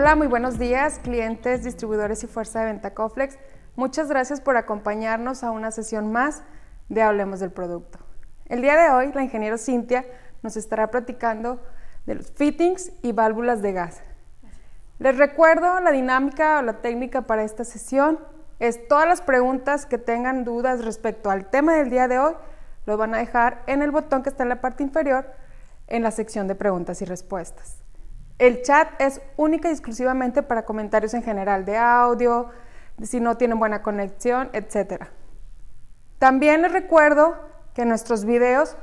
Hola, muy buenos días, clientes, distribuidores y fuerza de venta Coflex. Muchas gracias por acompañarnos a una sesión más de Hablemos del Producto. El día de hoy, la ingeniera Cintia nos estará platicando de los fittings y válvulas de gas. Les recuerdo la dinámica o la técnica para esta sesión. Es todas las preguntas que tengan dudas respecto al tema del día de hoy, lo van a dejar en el botón que está en la parte inferior en la sección de preguntas y respuestas. El chat es única y exclusivamente para comentarios en general de audio, de si no tienen buena conexión, etc. También les recuerdo que nuestros videos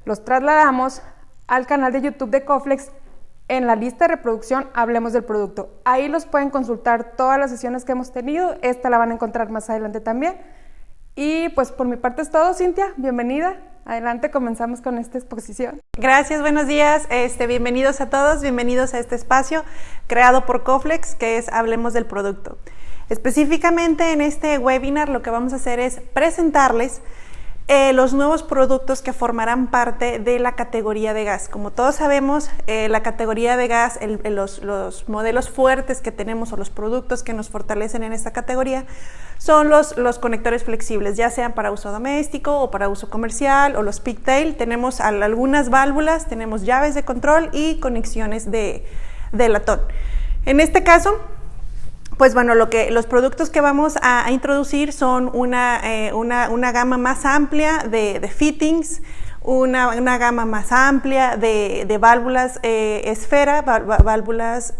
los trasladamos al canal de YouTube de Coflex en la lista de reproducción Hablemos del Producto. Ahí los pueden consultar todas las sesiones que hemos tenido, esta la van a encontrar más adelante también. Y pues por mi parte es todo, Cintia, bienvenida. Adelante, comenzamos con esta exposición. Gracias, buenos días, bienvenidos a todos, bienvenidos a este espacio creado por Coflex, que es Hablemos del Producto. Específicamente en este webinar lo que vamos a hacer es presentarles los nuevos productos que formarán parte de la categoría de gas. Como todos sabemos, la categoría de gas, los modelos fuertes que tenemos o los productos que nos fortalecen en esta categoría son los conectores flexibles, ya sean para uso doméstico o para uso comercial o los pigtail. Tenemos algunas válvulas, tenemos llaves de control y conexiones de latón. En este caso, pues bueno, los productos que vamos a introducir son una gama más amplia de fittings, una gama más amplia de válvulas esfera, válvulas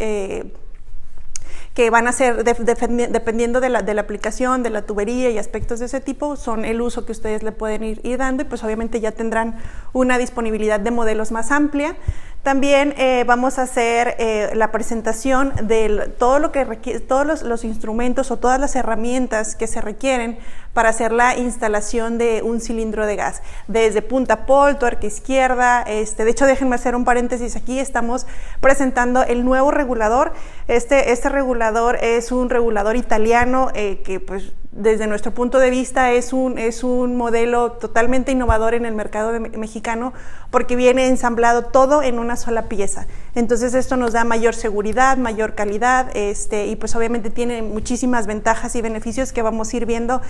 que van a ser, dependiendo de la aplicación, de la tubería y aspectos de ese tipo, son el uso que ustedes le pueden ir dando y pues obviamente ya tendrán una disponibilidad de modelos más amplia. También vamos a hacer la presentación de todo lo que todos los instrumentos o todas las herramientas que se requieren para hacer la instalación de un cilindro de gas, desde punta pol, tuerca izquierda. De hecho, déjenme hacer un paréntesis aquí, estamos presentando el nuevo regulador. Este regulador es un regulador italiano que pues desde nuestro punto de vista es un modelo totalmente innovador en el mercado mexicano, porque viene ensamblado todo en una sola pieza. Entonces esto nos da mayor seguridad, mayor calidad, y pues obviamente tiene muchísimas ventajas y beneficios que vamos a ir viendo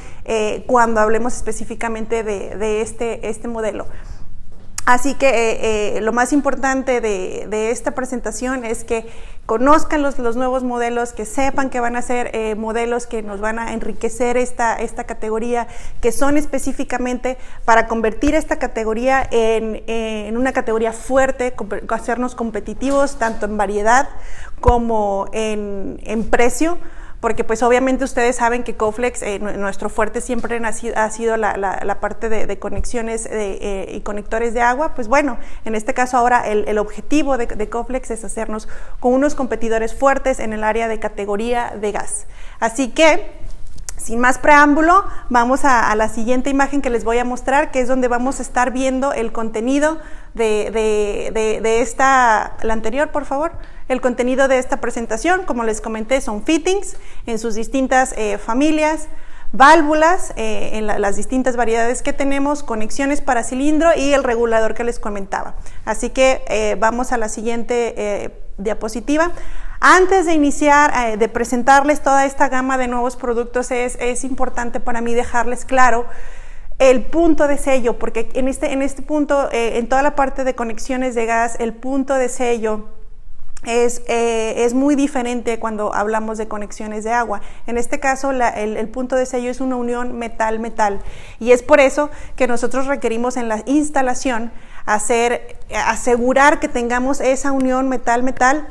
cuando hablemos específicamente de este modelo. Así que lo más importante de esta presentación es que conozcan los nuevos modelos, que sepan que van a ser modelos que nos van a enriquecer esta categoría, que son específicamente para convertir esta categoría en una categoría fuerte, hacernos competitivos tanto en variedad como en precio. Porque pues obviamente ustedes saben que Coflex, nuestro fuerte siempre ha sido la parte de conexiones y conectores de agua. Pues bueno, en este caso ahora el objetivo de Coflex es hacernos con unos competidores fuertes en el área de categoría de gas. Así que, sin más preámbulo, vamos a la siguiente imagen que les voy a mostrar, que es donde vamos a estar viendo el contenido de esta, la anterior, por favor. El contenido de esta presentación, como les comenté, son fittings en sus distintas familias, válvulas en las distintas variedades que tenemos, conexiones para cilindro y el regulador que les comentaba. Así que vamos a la siguiente diapositiva. Antes de iniciar, de presentarles toda esta gama de nuevos productos, es importante para mí dejarles claro el punto de sello, porque en este punto, en toda la parte de conexiones de gas, el punto de sello es muy diferente cuando hablamos de conexiones de agua. En este caso, el punto de sello es una unión metal-metal, y es por eso que nosotros requerimos en la instalación asegurar que tengamos esa unión metal-metal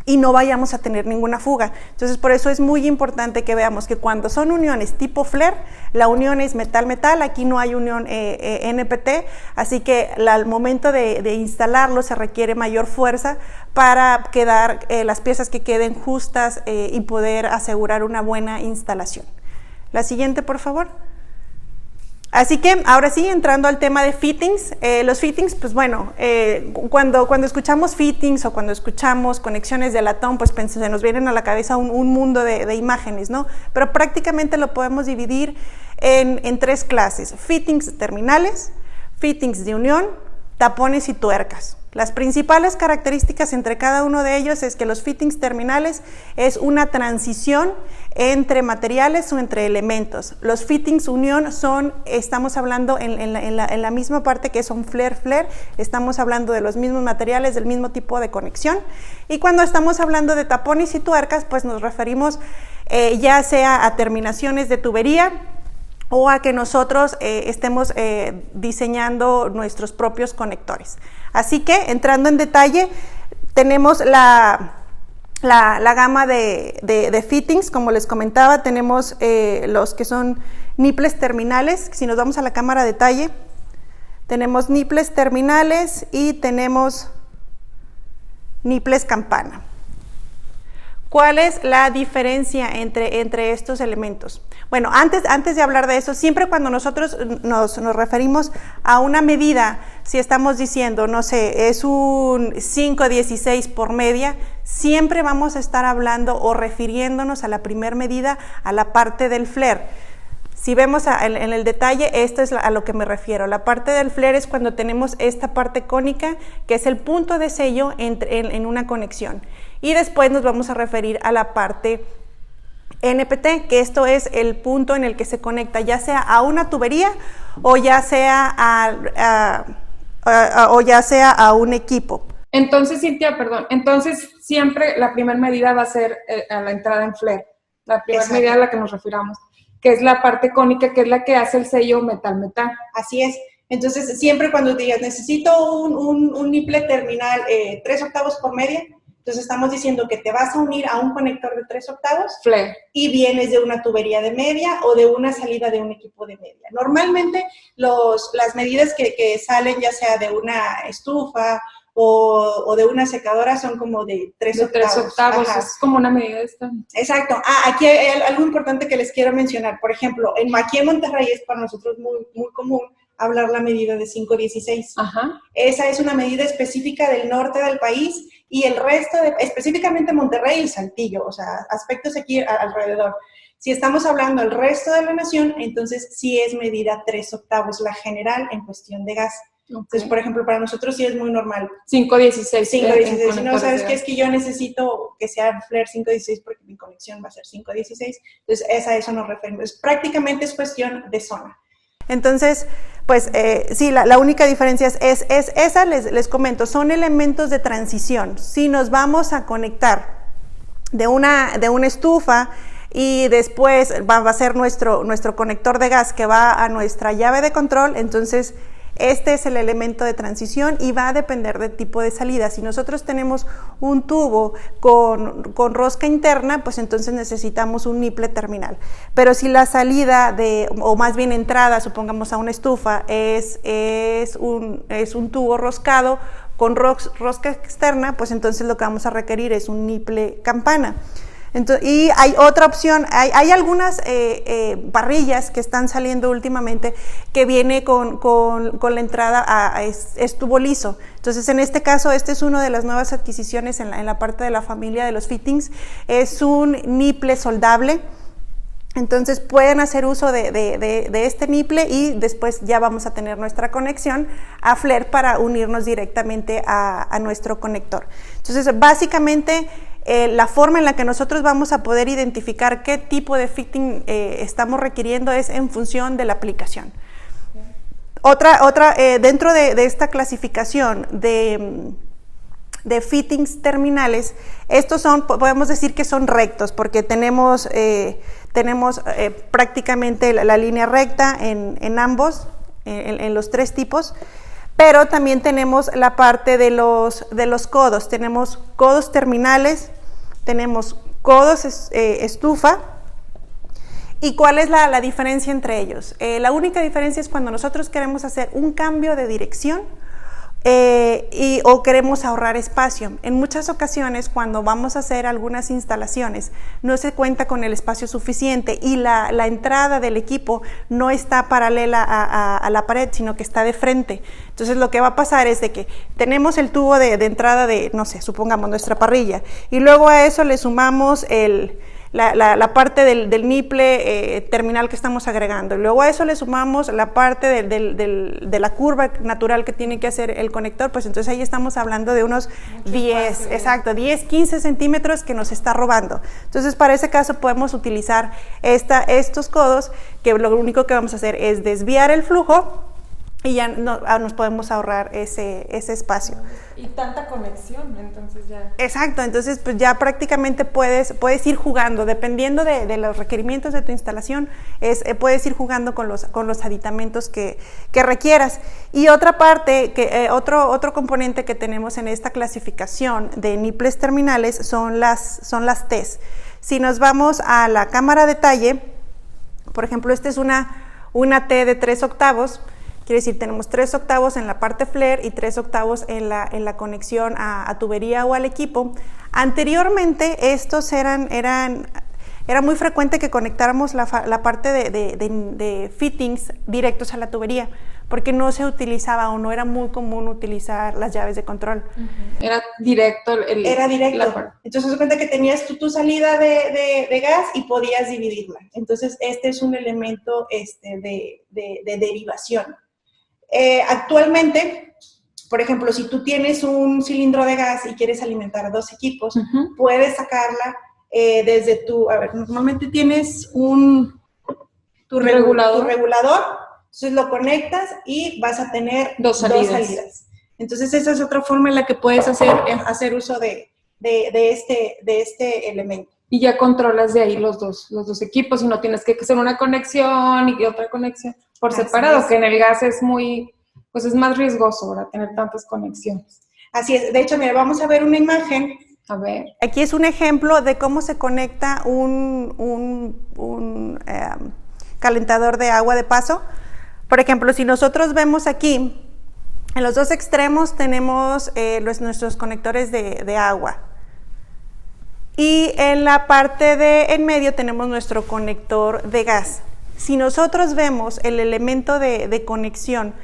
y no vayamos a tener ninguna fuga. Entonces, por eso es muy importante que veamos que cuando son uniones tipo flare, la unión es metal-metal, aquí no hay unión NPT, así que al momento de instalarlo se requiere mayor fuerza para quedar las piezas que queden justas y poder asegurar una buena instalación. La siguiente, por favor. Así que ahora sí, entrando al tema de fittings, los fittings, pues bueno, cuando escuchamos fittings o cuando escuchamos conexiones de latón, pues se nos vienen a la cabeza un mundo de imágenes, ¿no? Pero prácticamente lo podemos dividir en tres clases: fittings terminales, fittings de unión, tapones y tuercas. Las principales características entre cada uno de ellos es que los fittings terminales es una transición entre materiales o entre elementos. Los fittings unión estamos hablando en la misma parte que son flare-flare, estamos hablando de los mismos materiales, del mismo tipo de conexión. Y cuando estamos hablando de tapones y tuercas, pues nos referimos ya sea a terminaciones de tubería, o a que nosotros estemos diseñando nuestros propios conectores. Así que, entrando en detalle, tenemos la gama de fittings, como les comentaba, tenemos los que son nipples terminales. Si nos vamos a la cámara de detalle, tenemos nipples terminales y tenemos nipples campana. ¿Cuál es la diferencia entre estos elementos? Bueno, antes de hablar de eso, siempre cuando nosotros nos referimos a una medida, si estamos diciendo, no sé, es un 5/16 por media, siempre vamos a estar hablando o refiriéndonos a la primer medida, a la parte del flare. Si vemos en el detalle, esto es a lo que me refiero. La parte del flare es cuando tenemos esta parte cónica, que es el punto de sello en una conexión. Y después nos vamos a referir a la parte NPT, que esto es el punto en el que se conecta ya sea a una tubería o ya sea a un equipo. Entonces, Cintia, perdón, siempre la primera medida va a ser a la entrada en flare, la primera medida a la que nos refiramos, que es la parte cónica, que es la que hace el sello metal-metal. Así es. Entonces, siempre cuando digas, necesito un nipple terminal 3 octavos por media, entonces estamos diciendo que te vas a unir a un conector de 3 octavos flare y vienes de una tubería de media o de una salida de un equipo de media. Normalmente las medidas que salen ya sea de una estufa o de una secadora son como de 3 octavos. 3 octavos, es como una medida de esta. Exacto. Aquí hay algo importante que les quiero mencionar. Por ejemplo, aquí en Monterrey es para nosotros muy, muy común hablar la medida de 5/16. Ajá. Esa es una medida específica del norte del país y el resto, específicamente Monterrey y Saltillo, o sea, aspectos aquí alrededor. Si estamos hablando del resto de la nación, entonces sí es medida 3 octavos, la general en cuestión de gas. Okay. Entonces, por ejemplo, para nosotros sí es muy normal. 5/16. 5/16. Si no, sabes que es que yo necesito que sea flare 5/16 porque mi conexión va a ser 5/16. Entonces, a eso nos referimos. Prácticamente es cuestión de zona. Entonces, pues sí, la única diferencia es esa, les comento, son elementos de transición. Si nos vamos a conectar de una estufa y después va a ser nuestro conector de gas que va a nuestra llave de control, entonces este es el elemento de transición y va a depender del tipo de salida. Si nosotros tenemos un tubo con rosca interna, pues entonces necesitamos un nipple terminal. Pero si la salida o más bien entrada, supongamos a una estufa, es un tubo roscado con rosca externa, pues entonces lo que vamos a requerir es un nipple campana. Entonces, y hay otra opción, hay algunas parrillas que están saliendo últimamente que viene con la entrada es tubo liso. Entonces, en este caso, este es una de las nuevas adquisiciones en la parte de la familia de los fittings, es un nipple soldable. Entonces pueden hacer uso de este nipple y después ya vamos a tener nuestra conexión a flare para unirnos directamente a nuestro conector. Entonces, básicamente, la forma en la que nosotros vamos a poder identificar qué tipo de fitting estamos requiriendo es en función de la aplicación. Dentro de esta clasificación de fittings terminales, estos podemos decir que son rectos porque tenemos prácticamente la línea recta en ambos, en los 3 tipos. Pero también tenemos la parte de los codos. Tenemos codos terminales, tenemos codos estufa. ¿Y cuál es la diferencia entre ellos? La única diferencia es cuando nosotros queremos hacer un cambio de dirección o queremos ahorrar espacio. En muchas ocasiones, cuando vamos a hacer algunas instalaciones, no se cuenta con el espacio suficiente y la entrada del equipo no está paralela a la pared, sino que está de frente. Entonces, lo que va a pasar es de que tenemos el tubo de entrada de, no sé, supongamos nuestra parrilla, y luego a eso le sumamos la parte del nipple terminal que estamos agregando. Luego a eso le sumamos la parte de la curva natural que tiene que hacer el conector, pues entonces ahí estamos hablando de unos 10, exacto, 10, 15 centímetros que nos está robando. Entonces para ese caso podemos utilizar estos codos, que lo único que vamos a hacer es desviar el flujo y ya nos podemos ahorrar ese espacio. Y tanta conexión, entonces ya. Exacto, entonces pues ya prácticamente puedes ir jugando, dependiendo de los requerimientos de tu instalación, puedes ir jugando con los aditamentos que requieras. Y otra parte, otro componente que tenemos en esta clasificación de nipples terminales son las Ts. Si nos vamos a la cámara de talle, por ejemplo, esta es una T de 3/8, quiere decir, tenemos 3/8 en la parte flare y 3/8 en la conexión a tubería o al equipo. Anteriormente, estos era muy frecuente que conectáramos la parte de fittings directos a la tubería, porque no se utilizaba o no era muy común utilizar las llaves de control. Era directo. Era directo. Entonces, se cuenta que tenías tu salida de gas y podías dividirla. Entonces, este es un elemento de derivación. Actualmente, por ejemplo, si tú tienes un cilindro de gas y quieres alimentar 2 equipos, puedes sacarla desde normalmente tienes tu regulador, entonces lo conectas y vas a tener dos salidas. Entonces esa es otra forma en la que puedes hacer uso de este elemento. Y ya controlas de ahí los dos equipos y no tienes que hacer una conexión y otra conexión por separado, que en el gas es es más riesgoso, ¿verdad? Tener tantas conexiones. Así es. De hecho, mira, vamos a ver una imagen. A ver. Aquí es un ejemplo de cómo se conecta un calentador de agua de paso. Por ejemplo, si nosotros vemos aquí, en los dos extremos tenemos nuestros conectores de agua. Y en la parte en medio tenemos nuestro conector de gas. Si nosotros vemos el elemento de conexión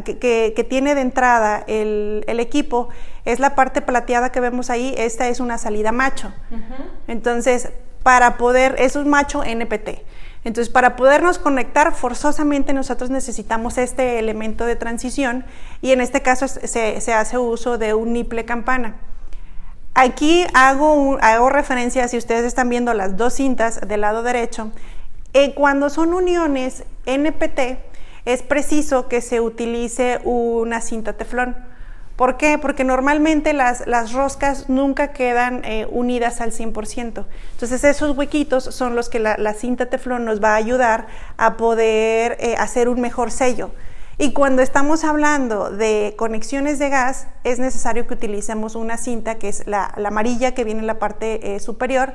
que tiene de entrada el equipo, es la parte plateada que vemos ahí. Esta es una salida macho. Entonces, es un macho NPT. Entonces, para podernos conectar, forzosamente nosotros necesitamos este elemento de transición, y en este caso se hace uso de un nipple campana. Aquí hago referencia, si ustedes están viendo las dos cintas del lado derecho, cuando son uniones NPT, es preciso que se utilice una cinta teflón. ¿Por qué? Porque normalmente las roscas nunca quedan unidas al 100%. Entonces esos huequitos son los que la cinta teflón nos va a ayudar a poder hacer un mejor sello. Y cuando estamos hablando de conexiones de gas, es necesario que utilicemos una cinta que es la amarilla, que viene en la parte superior,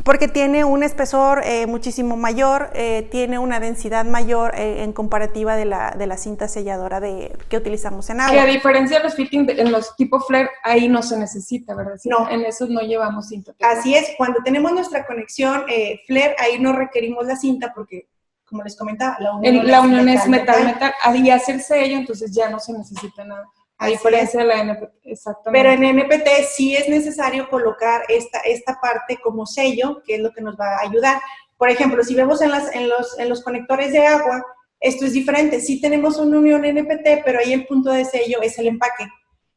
porque tiene un espesor muchísimo mayor, tiene una densidad mayor en comparativa de la cinta selladora que utilizamos en agua. Que a diferencia de los fittings en los tipo flare, ahí no se necesita, ¿verdad? No. En esos no llevamos cinta. Así es, cuando tenemos nuestra conexión flare, ahí no requerimos la cinta porque, como les comentaba, la unión es metal. Ahí hace el sello, entonces ya no se necesita nada. A diferencia de la NPT, exactamente. Pero en NPT sí es necesario colocar esta parte como sello, que es lo que nos va a ayudar. Por ejemplo, si vemos en los conectores de agua, esto es diferente. Sí tenemos una unión NPT, pero ahí el punto de sello es el empaque.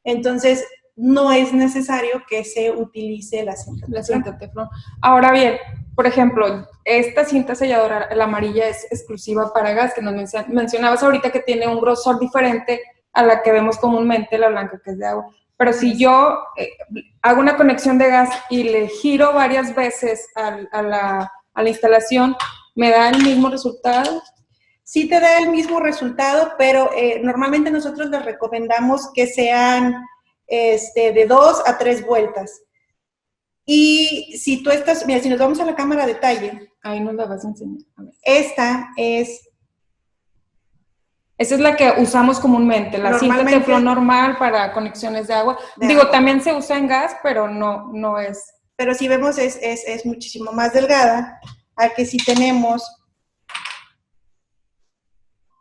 Entonces, no es necesario que se utilice la cinta teflón. Ahora bien, por ejemplo, esta cinta selladora, la amarilla, es exclusiva para gas, que nos mencionabas ahorita que tiene un grosor diferente a la que vemos comúnmente, la blanca, que es de agua. Pero si yo hago una conexión de gas y le giro varias veces a la instalación, ¿me da el mismo resultado? Sí te da el mismo resultado, pero normalmente nosotros les recomendamos que sean de 2 a 3 vueltas. Y si tú estás, mira, si nos vamos a la cámara de talle, ahí nos la vas a enseñar. A ver. Esa es la que usamos comúnmente, la cinta teflón normal para conexiones de agua. También se usa en gas, pero no es. Pero si vemos es muchísimo más delgada a que si tenemos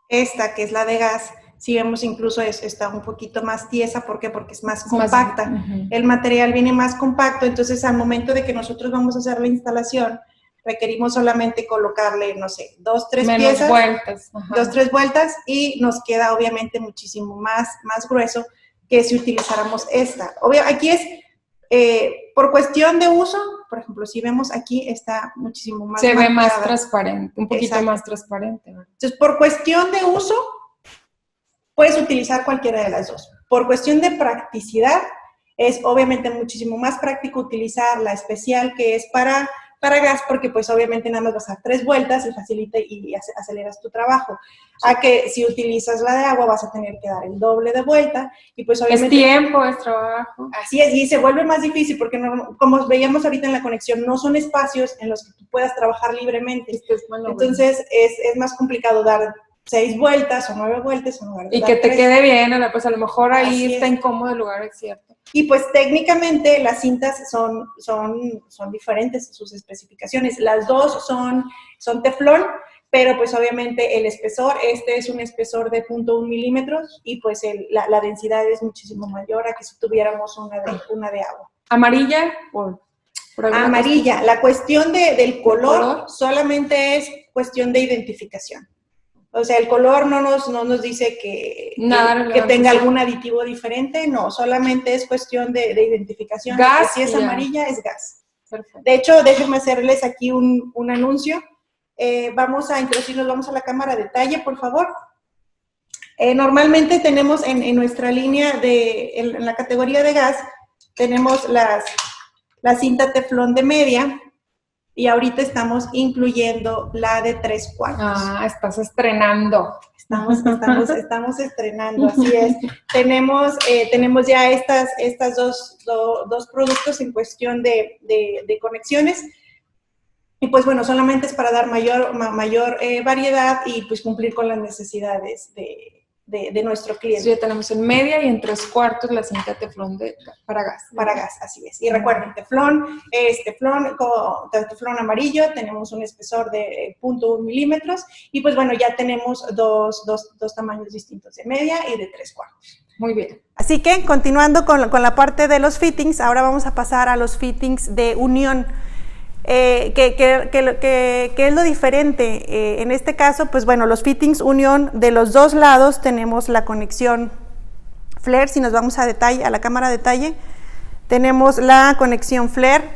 esta, que es la de gas, si vemos incluso está un poquito más tiesa. ¿Por qué? Porque es más compacta. El material viene más compacto, entonces al momento de que nosotros vamos a hacer la instalación, requerimos solamente colocarle, no sé, 2, 3 piezas, vueltas. 2, 3 vueltas, y nos queda obviamente muchísimo más grueso que si utilizáramos esta. Aquí es, por cuestión de uso, por ejemplo, si vemos aquí está muchísimo más se ve más transparente, un poquito más transparente, ¿verdad? Entonces, por cuestión de uso, puedes utilizar cualquiera de las dos. Por cuestión de practicidad, es obviamente muchísimo más práctico utilizar la especial, que es para gas, porque pues obviamente nada más vas a dar 3 vueltas y facilita y aceleras tu trabajo. Sí. A que si utilizas la de agua vas a tener que dar el doble de vuelta y pues obviamente... Es tiempo, es trabajo. Así es, y se vuelve más difícil porque no, como veíamos ahorita en la conexión, no son espacios en los que tú puedas trabajar libremente. Entonces es más complicado dar 6 vueltas o 9 vueltas en lugar de y dar que te 3. Quede bien, pues a lo mejor ahí Así está es. incómodo el lugar, es cierto. Y pues técnicamente las cintas son diferentes, sus especificaciones. Las dos son teflón, pero pues obviamente el espesor, es un espesor de 0.1 milímetros y pues la densidad es muchísimo mayor a que si tuviéramos una de agua. ¿Amarilla? Por amarilla. Cuestión. La cuestión del color solamente es cuestión de identificación. O sea, el color no nos dice que tenga algún aditivo diferente, no, solamente es cuestión de identificación. Gas. Si es amarilla, es gas. Perfecto. De hecho, déjenme hacerles aquí un anuncio. Vamos a introducirnos, vamos a la cámara de detalle, por favor. Normalmente tenemos en nuestra línea, en la categoría de gas, tenemos la cinta teflón de media. Y ahorita estamos incluyendo la de 3/4. Ah, estás estrenando. Estamos estrenando, así es. Tenemos ya estas dos productos en cuestión de conexiones. Y pues bueno, solamente es para dar mayor variedad y pues cumplir con las necesidades de nuestro cliente. Sí, ya tenemos en media y en 3/4 la cinta teflón para gas. Para gas, así es. Y recuerden, teflón amarillo, tenemos un espesor de 0.1 milímetros y pues bueno, ya tenemos dos tamaños distintos, de media y de 3/4. Muy bien. Así que, continuando con la parte de los fittings, ahora vamos a pasar a los fittings de unión. ¿Qué es lo diferente? En este caso, pues bueno, los fittings unión, de los dos lados tenemos la conexión flare. Si nos vamos a la cámara de detalle, tenemos la conexión flare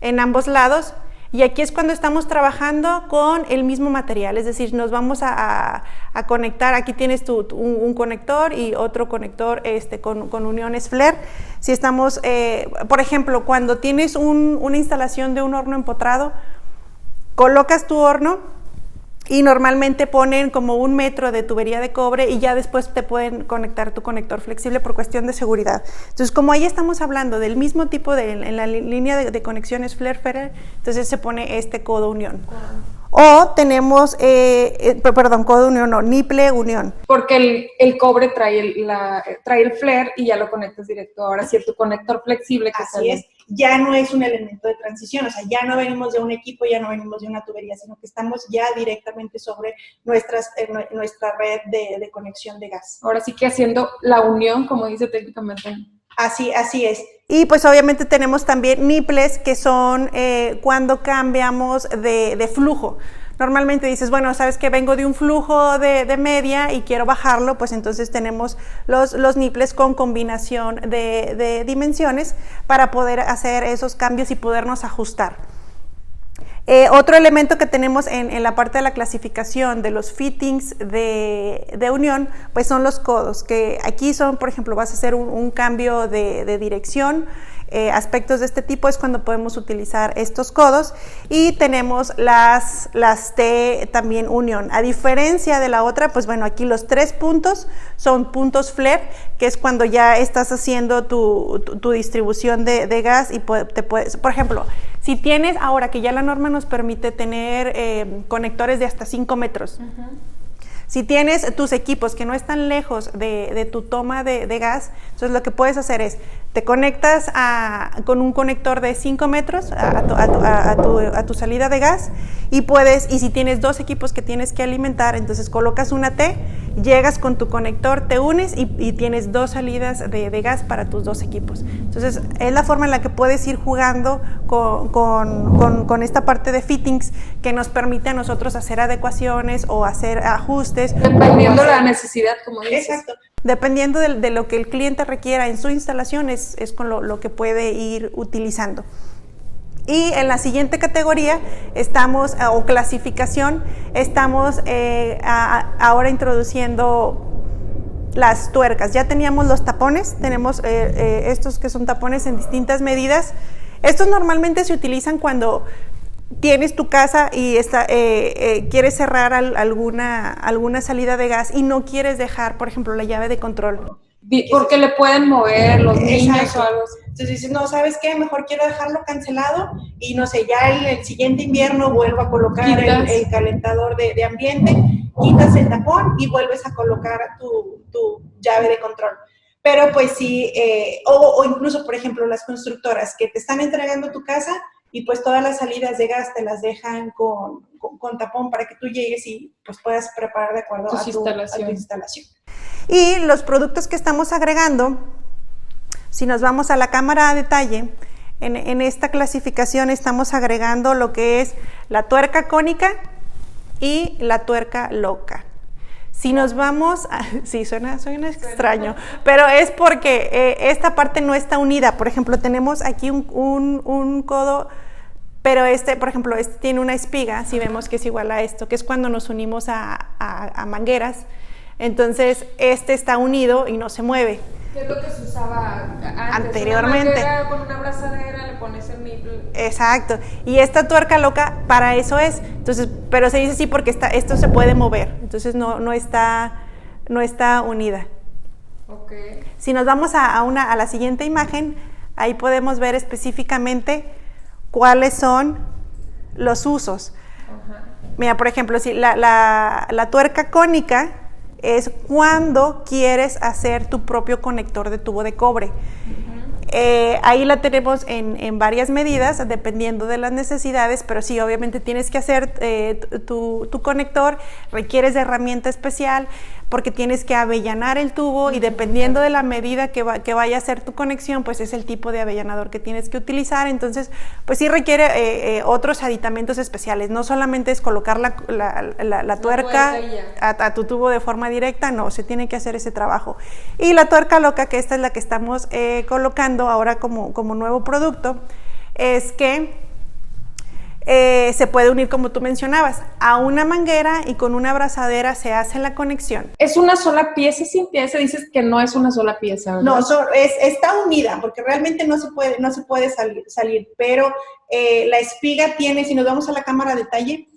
en ambos lados. Y aquí es cuando estamos trabajando con el mismo material, es decir, nos vamos a conectar. Aquí tienes un conector y otro conector con uniones flare. Si estamos, por ejemplo, cuando tienes una instalación de un horno empotrado, colocas tu horno y normalmente ponen como 1 metro de tubería de cobre y ya después te pueden conectar tu conector flexible por cuestión de seguridad. Entonces, como ahí estamos hablando del mismo tipo en la línea de conexiones flare, entonces se pone este codo unión. O tenemos, codo unión, no, niple unión. Porque el cobre trae el flare y ya lo conectas directo. Ahora sí, tu conector flexible que así es, ya no es un elemento de transición, o sea, ya no venimos de un equipo, ya no venimos de una tubería, sino que estamos ya directamente sobre nuestra red de conexión de gas. Ahora sí que haciendo la unión, como dice técnicamente. Así es. Y pues obviamente tenemos también niples, que son cuando cambiamos de flujo. Normalmente dices, bueno, sabes que vengo de un flujo de media y quiero bajarlo, pues entonces tenemos los niples con combinación de dimensiones para poder hacer esos cambios y podernos ajustar. Otro elemento que tenemos en la parte de la clasificación de los fittings de unión, pues son los codos, que aquí son, por ejemplo, vas a hacer un cambio de dirección. Aspectos de este tipo es cuando podemos utilizar estos codos, y tenemos las T también unión. A diferencia de la otra, pues bueno, aquí los 3 puntos son puntos flare, que es cuando ya estás haciendo tu distribución de gas y te puedes, por ejemplo, si tienes ahora que ya la norma nos permite tener conectores de hasta 5 metros. Si tienes tus equipos que no están lejos de tu toma de gas, entonces lo que puedes hacer es, te conectas con un conector de 5 metros a tu salida de gas, y si tienes 2 equipos que tienes que alimentar, entonces colocas una T llegas con tu conector, te unes y tienes 2 salidas de gas para tus 2 equipos. Entonces es la forma en la que puedes ir jugando con esta parte de fittings que nos permite a nosotros hacer adecuaciones o hacer ajustes. Dependiendo de la necesidad, como dices. Exacto. Dependiendo de lo que el cliente requiera en su instalación, es con lo que puede ir utilizando. Y en la siguiente categoría estamos, o clasificación, estamos ahora introduciendo las tuercas. Ya teníamos los tapones, tenemos estos que son tapones en distintas medidas. Estos normalmente se utilizan cuando tienes tu casa y quieres cerrar alguna salida de gas y no quieres dejar, por ejemplo, la llave de control. Porque le pueden mover los niños o algo así. Entonces dices, no, ¿sabes qué? Mejor quiero dejarlo cancelado y no sé, ya el siguiente invierno vuelvo a colocar el calentador de ambiente, quitas el tapón y vuelves a colocar tu llave de control. Pero pues sí, o incluso, por ejemplo, las constructoras que te están entregando tu casa y pues todas las salidas de gas te las dejan con tapón para que tú llegues y pues puedas preparar de acuerdo a tu instalación. Y los productos que estamos agregando, si nos vamos a la cámara a detalle, en esta clasificación estamos agregando lo que es la tuerca cónica y la tuerca loca. Si nos vamos, sí, suena extraño, pero es porque esta parte no está unida. Por ejemplo, tenemos aquí un codo, pero por ejemplo, este tiene una espiga, si vemos que es igual a esto, que es cuando nos unimos a mangueras. Entonces, este está unido y no se mueve. ¿Qué es lo que se usaba anteriormente? Una con una abrazadera le pones el nipple. Exacto. Y esta tuerca loca para eso es. Entonces, pero se dice así porque esto se puede mover. Entonces no está unida. Okay. Si nos vamos a la siguiente imagen, ahí podemos ver específicamente cuáles son los usos. Ajá. Mira, por ejemplo, si la tuerca cónica es cuando quieres hacer tu propio conector de tubo de cobre. Ahí la tenemos en varias medidas, dependiendo de las necesidades, pero sí, obviamente tienes que hacer tu conector, requieres de herramienta especial, porque tienes que avellanar el tubo y dependiendo de la medida que vaya a ser tu conexión, pues es el tipo de avellanador que tienes que utilizar. Entonces, pues sí requiere otros aditamentos especiales. No solamente es colocar la tuerca a tu tubo de forma directa, no, se tiene que hacer ese trabajo. Y la tuerca loca, que esta es la que estamos colocando ahora como nuevo producto, es que se puede unir, como tú mencionabas, a una manguera y con una abrazadera se hace la conexión. ¿Es una sola pieza, Cintia? Se dices que no es una sola pieza, ¿verdad? No, está unida, porque realmente no se puede salir, pero la espiga tiene, si nos vamos a la cámara a detalle,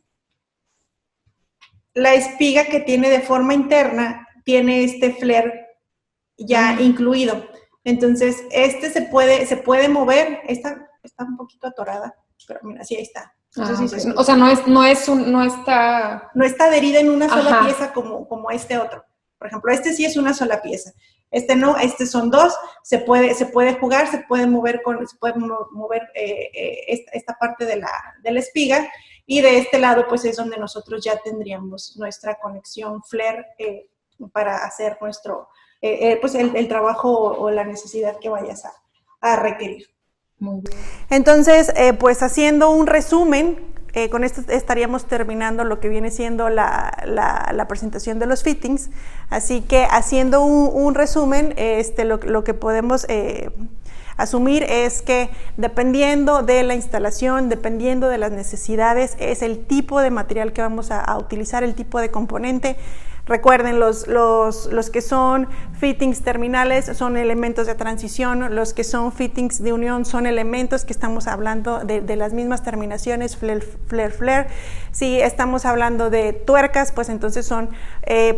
la espiga que tiene de forma interna tiene este flare ya incluido. Entonces, se puede mover, está un poquito atorada, pero mira, sí, ahí está. Entonces, o sea, no está adherida en una sola pieza como este otro. Por ejemplo, este sí es una sola pieza. Este no, este son 2. Se puede jugar, se puede mover esta parte de la espiga. Y de este lado, pues es donde nosotros ya tendríamos nuestra conexión flare para hacer nuestro, pues el trabajo o la necesidad que vayas a requerir. Muy bien. Entonces, pues haciendo un resumen, con esto estaríamos terminando lo que viene siendo la presentación de los fittings. Así que haciendo un resumen, lo que podemos asumir es que dependiendo de la instalación, dependiendo de las necesidades, es el tipo de material que vamos a utilizar, el tipo de componente. Recuerden, los que son fittings terminales son elementos de transición, los que son fittings de unión son elementos que estamos hablando de las mismas terminaciones, flare. Si estamos hablando de tuercas, pues entonces son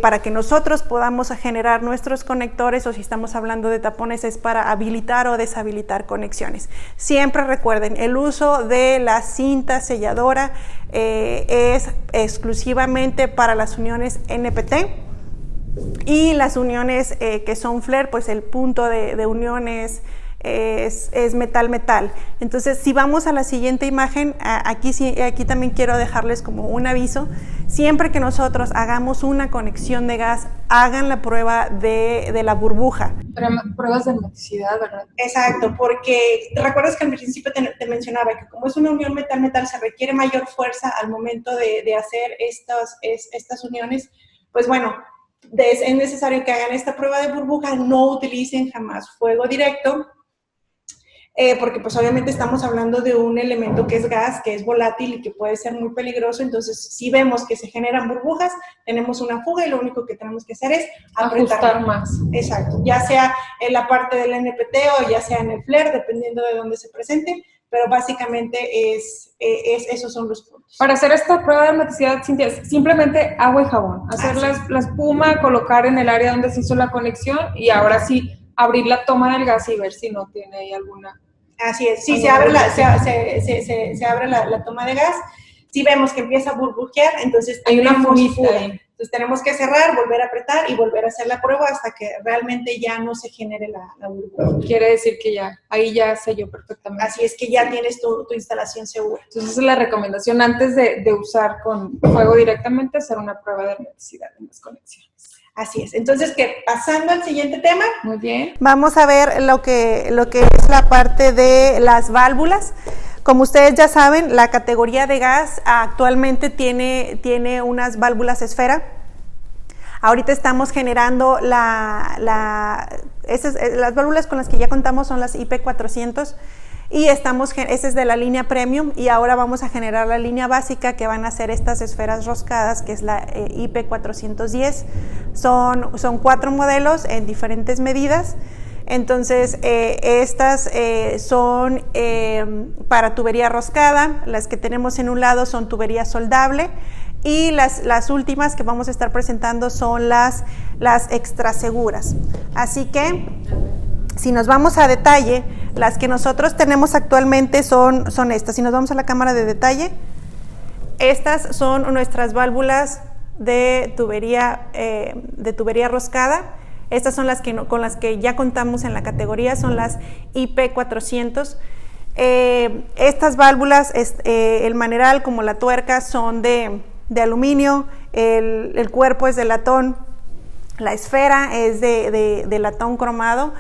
para que nosotros podamos generar nuestros conectores, o si estamos hablando de tapones es para habilitar o deshabilitar conexiones. Siempre recuerden, el uso de la cinta selladora es exclusivamente para las uniones NPT. Y las uniones que son flare, pues el punto de unión es es metal. Entonces, si vamos a la siguiente imagen, aquí también quiero dejarles como un aviso. Siempre que nosotros hagamos una conexión de gas, hagan la prueba de la burbuja. Pruebas de hermeticidad, ¿verdad? Exacto, porque recuerdas que al principio te mencionaba que como es una unión metal-metal, se requiere mayor fuerza al momento de hacer estas uniones. Pues bueno, es necesario que hagan esta prueba de burbuja, no utilicen jamás fuego directo, porque pues obviamente estamos hablando de un elemento que es gas, que es volátil y que puede ser muy peligroso. Entonces, si vemos que se generan burbujas, tenemos una fuga y lo único que tenemos que hacer es ajustar más. Exacto, ya sea en la parte del NPT o ya sea en el flare, dependiendo de dónde se presente, pero básicamente esos son los puntos. Para hacer esta prueba de hermeticidad, Cintia, simplemente agua y jabón. Hacer la espuma, colocar en el área donde se hizo la conexión y ahora sí abrir la toma del gas y ver si no tiene ahí alguna... Así es, sí, se abre la toma de gas. Si vemos que empieza a burbujear, entonces hay una fuga ahí. Entonces tenemos que cerrar, volver a apretar y volver a hacer la prueba hasta que realmente ya no se genere la burbuja. Quiere decir que ya, ahí ya selló perfectamente. Así es que ya tienes tu instalación segura. Entonces esa es la recomendación antes de usar con fuego directamente, hacer una prueba de hermeticidad en las conexiones. Así es. Entonces, pasando al siguiente tema. Muy bien. Vamos a ver lo que es la parte de las válvulas. Como ustedes ya saben, la categoría de gas actualmente tiene unas válvulas esfera. Ahorita estamos generando las válvulas con las que ya contamos son las IP400 y esa es de la línea Premium, y ahora vamos a generar la línea básica, que van a ser estas esferas roscadas, que es la IP410. Son 4 modelos en diferentes medidas. Entonces, estas son para tubería roscada. Las que tenemos en un lado son tubería soldable, y las últimas que vamos a estar presentando son las extra seguras. Así que, si nos vamos a detalle, las que nosotros tenemos actualmente son estas. Si nos vamos a la cámara de detalle, estas son nuestras válvulas de tubería roscada. Estas son con las que ya contamos en la categoría, son las IP400. Estas válvulas, el maneral como la tuerca, son de aluminio, el cuerpo es de latón, la esfera es de latón cromado,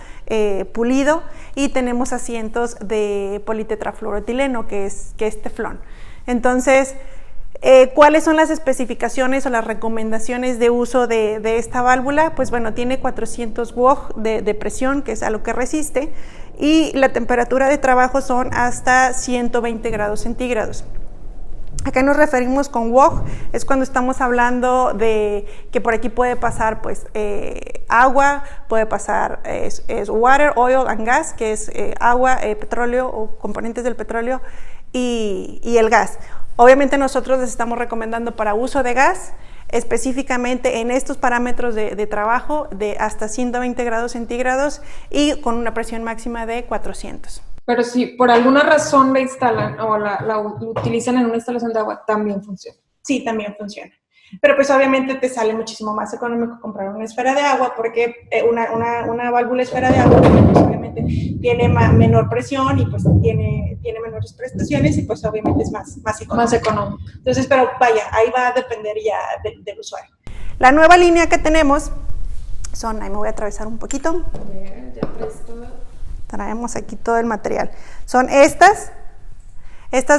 pulido, y tenemos asientos de politetrafluoroetileno, que es teflón. Entonces, ¿cuáles son las especificaciones o las recomendaciones de uso de esta válvula? Pues bueno, tiene 400 WOG de presión, que es a lo que resiste, y la temperatura de trabajo son hasta 120 grados centígrados. ¿A qué nos referimos con WOG? Es cuando estamos hablando de que por aquí puede pasar pues agua, puede pasar es water, oil and gas, que es agua, petróleo o componentes del petróleo y el gas. Obviamente nosotros les estamos recomendando para uso de gas, específicamente en estos parámetros de trabajo de hasta 120 grados centígrados y con una presión máxima de 400. Pero si por alguna razón la instalan o la utilizan en una instalación de agua, también funciona. Sí, también funciona. Pero pues obviamente te sale muchísimo más económico comprar una esfera de agua, porque una válvula esfera de agua pues, obviamente tiene menor presión y pues tiene menores prestaciones y pues obviamente es más económico. Más económico. Entonces, pero vaya, ahí va a depender ya del usuario. La nueva línea que tenemos son, ahí me voy a atravesar un poquito. A ver, ya presto. Traemos aquí todo el material. Son estas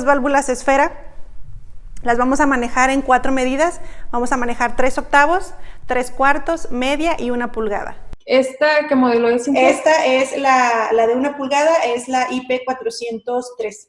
válvulas esfera. Las vamos a manejar en 4 medidas. Vamos a manejar 3 octavos, 3 cuartos, media y 1 pulgada. ¿Esta qué modelo es? Esta es la de 1 pulgada, es la IP403.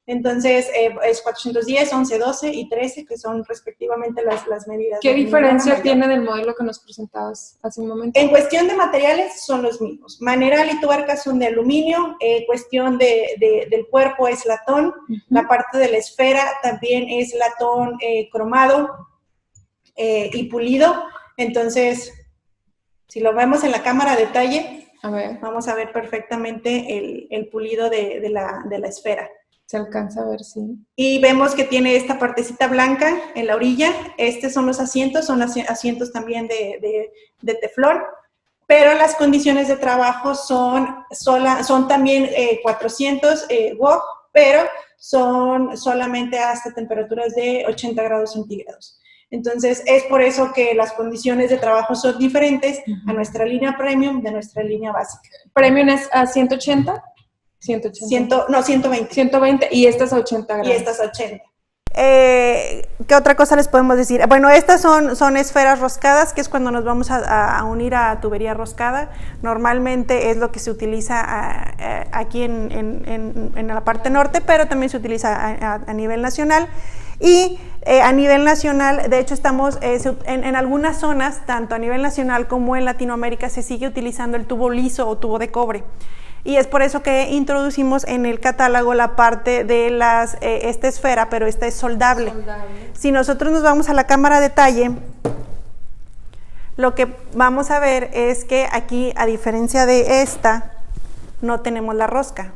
Entonces, es 410, 11, 12 y 13, que son respectivamente las medidas. ¿Qué diferencia tiene del modelo que nos presentabas hace un momento? En cuestión de materiales son los mismos. Maneral y tuerca son de aluminio, cuestión del cuerpo es latón, la parte de la esfera también es latón cromado y pulido. Entonces, si lo vemos en la cámara de detalle, vamos a ver perfectamente el pulido de la esfera. Se alcanza a ver, sí. Y vemos que tiene esta partecita blanca en la orilla. Estos son los asientos, son asientos también de teflón. pero las condiciones de trabajo son también 400 Wok, pero son solamente hasta temperaturas de 80 grados centígrados. Entonces, es por eso que las condiciones de trabajo son diferentes a nuestra línea Premium de nuestra línea básica. ¿Premium es a 180? 180. No, 120. 120 y estas a 80 grados. Y estas a 80. ¿Qué otra cosa les podemos decir? Bueno, estas son esferas roscadas, que es cuando nos vamos a unir a tubería roscada. Normalmente es lo que se utiliza aquí en la parte norte, pero también se utiliza a nivel nacional. Y a nivel nacional, de hecho estamos en algunas zonas, tanto a nivel nacional como en Latinoamérica, se sigue utilizando el tubo liso o tubo de cobre. Y es por eso que introducimos en el catálogo la parte de esta esfera, pero esta es soldable. Si nosotros nos vamos a la cámara de talle, lo que vamos a ver es que aquí, a diferencia de esta, no tenemos la rosca.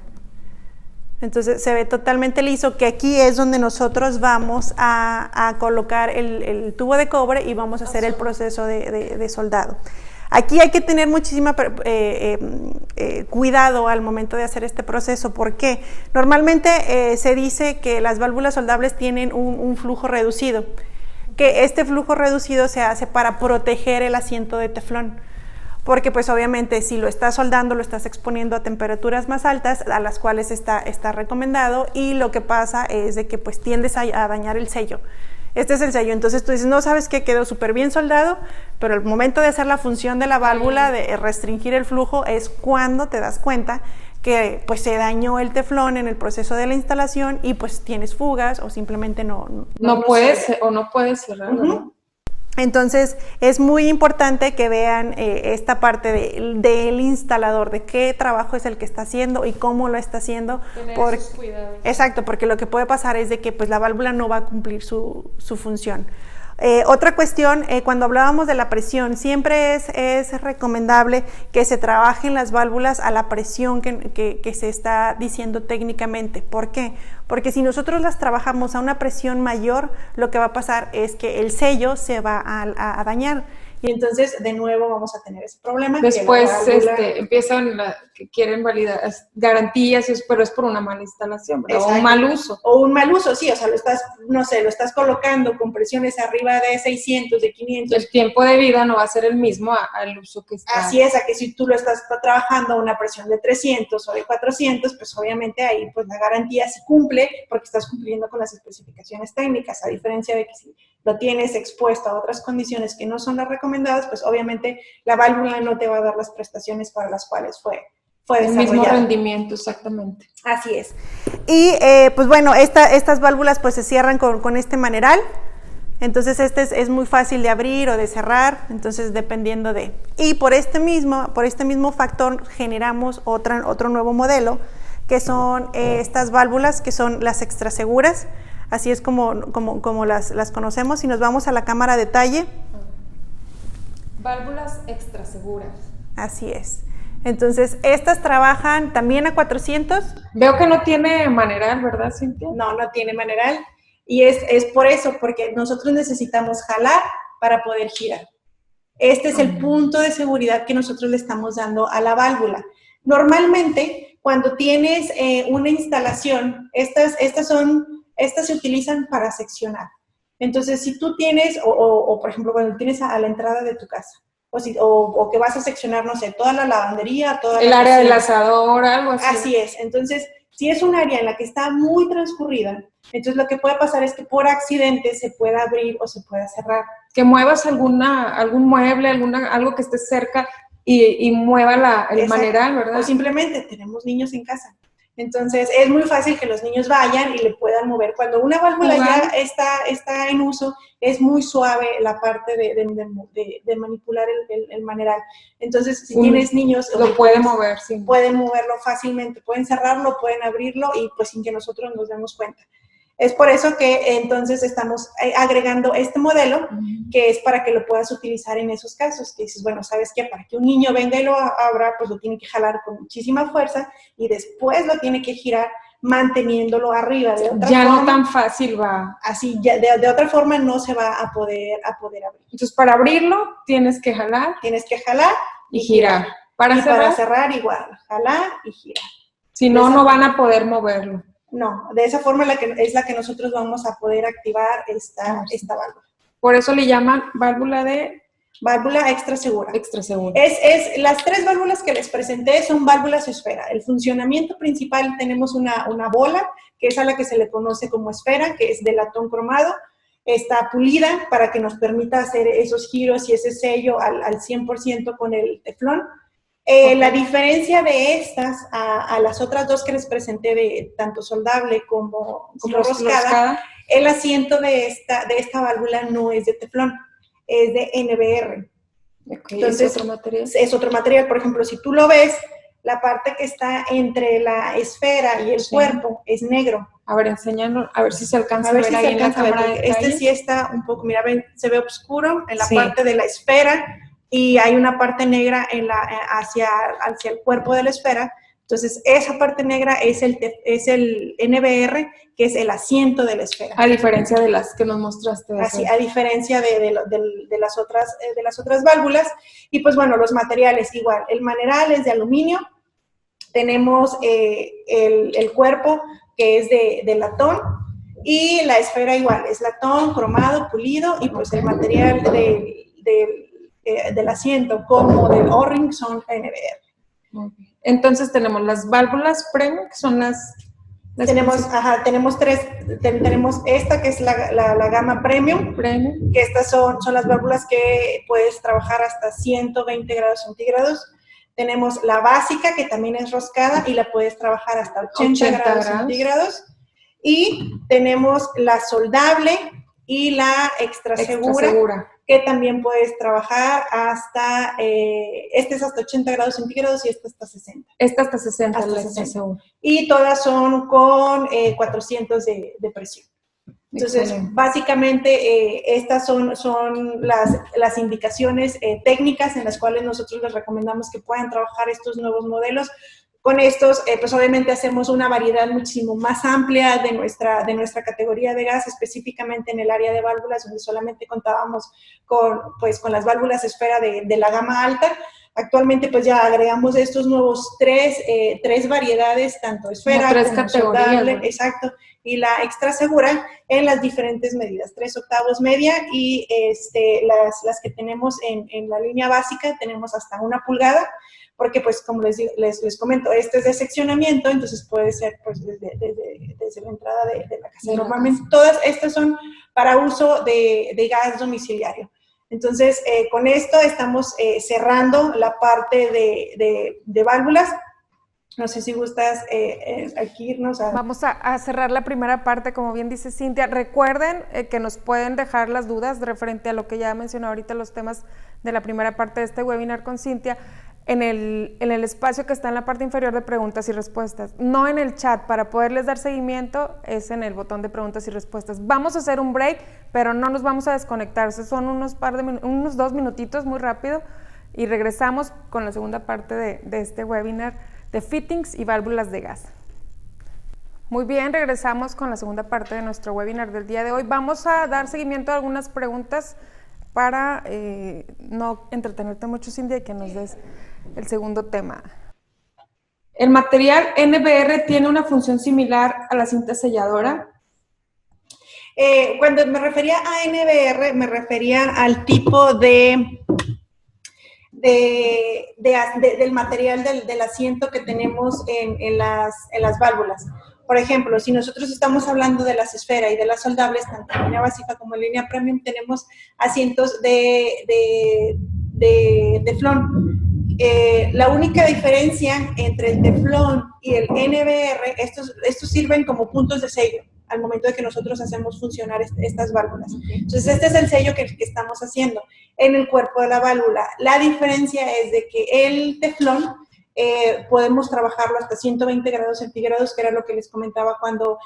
Entonces se ve totalmente liso, que aquí es donde nosotros vamos a colocar el tubo de cobre y vamos a hacer el proceso de soldado. Aquí hay que tener muchísima cuidado al momento de hacer este proceso, porque normalmente se dice que las válvulas soldables tienen un flujo reducido, que este flujo reducido se hace para proteger el asiento de teflón, porque pues obviamente si lo estás soldando lo estás exponiendo a temperaturas más altas, a las cuales está recomendado, y lo que pasa es de que pues tiendes a dañar el sello. Este es el sello, entonces tú dices, no, ¿sabes qué? Quedó súper bien soldado, pero el momento de hacer la función de la válvula, de restringir el flujo, es cuando te das cuenta que pues se dañó el teflón en el proceso de la instalación y pues tienes fugas o simplemente no puedes cerrar. Uh-huh. Entonces es muy importante que vean esta parte del instalador, de qué trabajo es el que está haciendo y cómo lo está haciendo. Tener esos cuidados. Exacto, porque lo que puede pasar es de que pues, la válvula no va a cumplir su función. Otra cuestión, cuando hablábamos de la presión, siempre es recomendable que se trabajen las válvulas a la presión que se está diciendo técnicamente. ¿Por qué? Porque si nosotros las trabajamos a una presión mayor, lo que va a pasar es que el sello se va a dañar. Y entonces, de nuevo, vamos a tener ese problema. Después empiezan que quieren validar garantías, pero es por una mala instalación, ¿verdad? O un mal uso. O un mal uso, sí, o sea, lo estás colocando con presiones arriba de 600, de 500. El tiempo de vida no va a ser el mismo al uso que está. Así es, a que si tú lo estás trabajando a una presión de 300 o de 400, pues obviamente ahí pues la garantía sí cumple, porque estás cumpliendo con las especificaciones técnicas, a diferencia de que si lo tienes expuesto a otras condiciones que no son las recomendadas, pues obviamente la válvula no te va a dar las prestaciones para las cuales fue desarrollada. El mismo rendimiento, exactamente. Así es. Y pues bueno, estas válvulas pues se cierran con este maneral. Entonces es muy fácil de abrir o de cerrar, entonces dependiendo de... Y por este mismo factor generamos otro nuevo modelo, que son estas válvulas, que son las extra seguras. Así es como las conocemos. Si nos vamos a la cámara de talle. Válvulas extra seguras. Así es. Entonces, estas trabajan también a 400. Veo que no tiene maneral, ¿verdad, Cintia? No tiene maneral. Y es por eso, porque nosotros necesitamos jalar para poder girar. Este es el punto de seguridad que nosotros le estamos dando a la válvula. Normalmente, cuando tienes una instalación, estas se utilizan para seccionar. Entonces, si tú tienes, o por ejemplo, cuando tienes a la entrada de tu casa, o que vas a seccionar, no sé, toda la lavandería, toda el área del asador, algo así. Así es. Entonces, si es un área en la que está muy transcurrida, entonces lo que puede pasar es que por accidente se pueda abrir o se pueda cerrar. Que muevas algún mueble, algo que esté cerca y mueva el maneral, ¿verdad? O simplemente tenemos niños en casa. Entonces, es muy fácil que los niños vayan y le puedan mover. Cuando una válvula ya está en uso, es muy suave la parte de manipular el maneral. Entonces, si tienes niños... Lo pueden mover, sí. Pueden moverlo fácilmente. Pueden cerrarlo, pueden abrirlo y pues sin que nosotros nos demos cuenta. Es por eso que entonces estamos agregando este modelo, que es para que lo puedas utilizar en esos casos, que dices, bueno, ¿sabes qué? Para que un niño venga y lo abra, pues lo tiene que jalar con muchísima fuerza y después lo tiene que girar manteniéndolo arriba. De otra ya forma, no tan fácil va. Así, ya, de otra forma no se va a poder abrir. Entonces, para abrirlo, tienes que jalar. Tienes que jalar Y girar. Para cerrar igual, jalar y girar. Si no, no van a poder moverlo. No, de esa forma es la que nosotros vamos a poder activar esta válvula. Por eso le llaman válvula extra segura. Extra segura. Las 3 válvulas que les presenté son válvulas esfera. El funcionamiento principal, tenemos una bola, que es a la que se le conoce como esfera, que es de latón cromado. Está pulida para que nos permita hacer esos giros y ese sello al 100% con el teflón. La diferencia de estas a las otras 2 que les presenté, de tanto soldable como roscada, el asiento de esta válvula no es de teflón, es de NBR. Okay, entonces, ¿es otro material? Es otro material. Por ejemplo, si tú lo ves, la parte que está entre la esfera y el cuerpo es negro. A ver, enséñanos, a ver si se alcanza a ver ahí en la cámara de Este sí está un poco, mira, ven, se ve oscuro en la parte de la esfera y hay una parte negra hacia el cuerpo de la esfera. Entonces, esa parte negra es el NBR, que es el asiento de la esfera. A diferencia de las que nos mostraste. Así, a diferencia de las otras válvulas. Y pues bueno, los materiales igual. El maneral es de aluminio. Tenemos el cuerpo, que es de latón. Y la esfera igual, es latón, cromado, pulido. Y pues el material del asiento como del O-ring son NBR. Okay. Entonces tenemos las válvulas premium, que son las tenemos 3, tenemos esta que es la gama premium, que estas son las válvulas que puedes trabajar hasta 120 grados centígrados. Tenemos la básica, que también es roscada y la puedes trabajar hasta 80 grados centígrados. Y tenemos la soldable y la extra segura, que también puedes trabajar hasta, este es hasta 80 grados centígrados y esta hasta 60. Esta hasta 60, hasta 60. Y todas son con 400 de presión. Entonces, excelente. Básicamente, estas son las indicaciones técnicas en las cuales nosotros les recomendamos que puedan trabajar estos nuevos modelos. Con estos, pues obviamente hacemos una variedad muchísimo más amplia de nuestra categoría de gas, específicamente en el área de válvulas, donde solamente contábamos con las válvulas esfera de la gama alta. Actualmente, pues ya agregamos estos nuevos tres variedades, tanto esfera como soldable, exacto, y la extra segura en las diferentes medidas, 3/8 media y las que tenemos en la línea básica tenemos hasta 1 pulgada, porque pues como les comento, este es de seccionamiento, entonces puede ser pues desde la entrada de la casa. Normalmente todas estas son para uso de gas domiciliario. Entonces, con esto estamos cerrando la parte de válvulas. No sé si gustas aquí irnos a... Vamos a cerrar la primera parte, como bien dice Cintia. Recuerden que nos pueden dejar las dudas referente a lo que ya mencionó ahorita, los temas de la primera parte de este webinar con Cintia, en el espacio que está en la parte inferior de preguntas y respuestas, no en el chat. Para poderles dar seguimiento es en el botón de preguntas y respuestas. Vamos a hacer un break, pero no nos vamos a desconectar, son unos 2 minutitos muy rápido y regresamos con la segunda parte de este webinar de fittings y válvulas de gas. Muy bien, regresamos con la segunda parte de nuestro webinar del día de hoy. Vamos a dar seguimiento a algunas preguntas para no entretenerte mucho, Cindy, y que nos des el segundo tema. ¿El material NBR tiene una función similar a la cinta selladora? Cuando me refería a NBR, me refería al tipo del material del asiento que tenemos en las válvulas. Por ejemplo, si nosotros estamos hablando de las esferas y de las soldables, tanto en línea básica como en línea premium, tenemos asientos de teflón. La única diferencia entre el teflón y el NBR, estos sirven como puntos de sello al momento de que nosotros hacemos funcionar estas válvulas. Entonces, este es el sello que estamos haciendo en el cuerpo de la válvula. La diferencia es de que el teflón podemos trabajarlo hasta 120 grados centígrados, que era lo que les comentaba cuando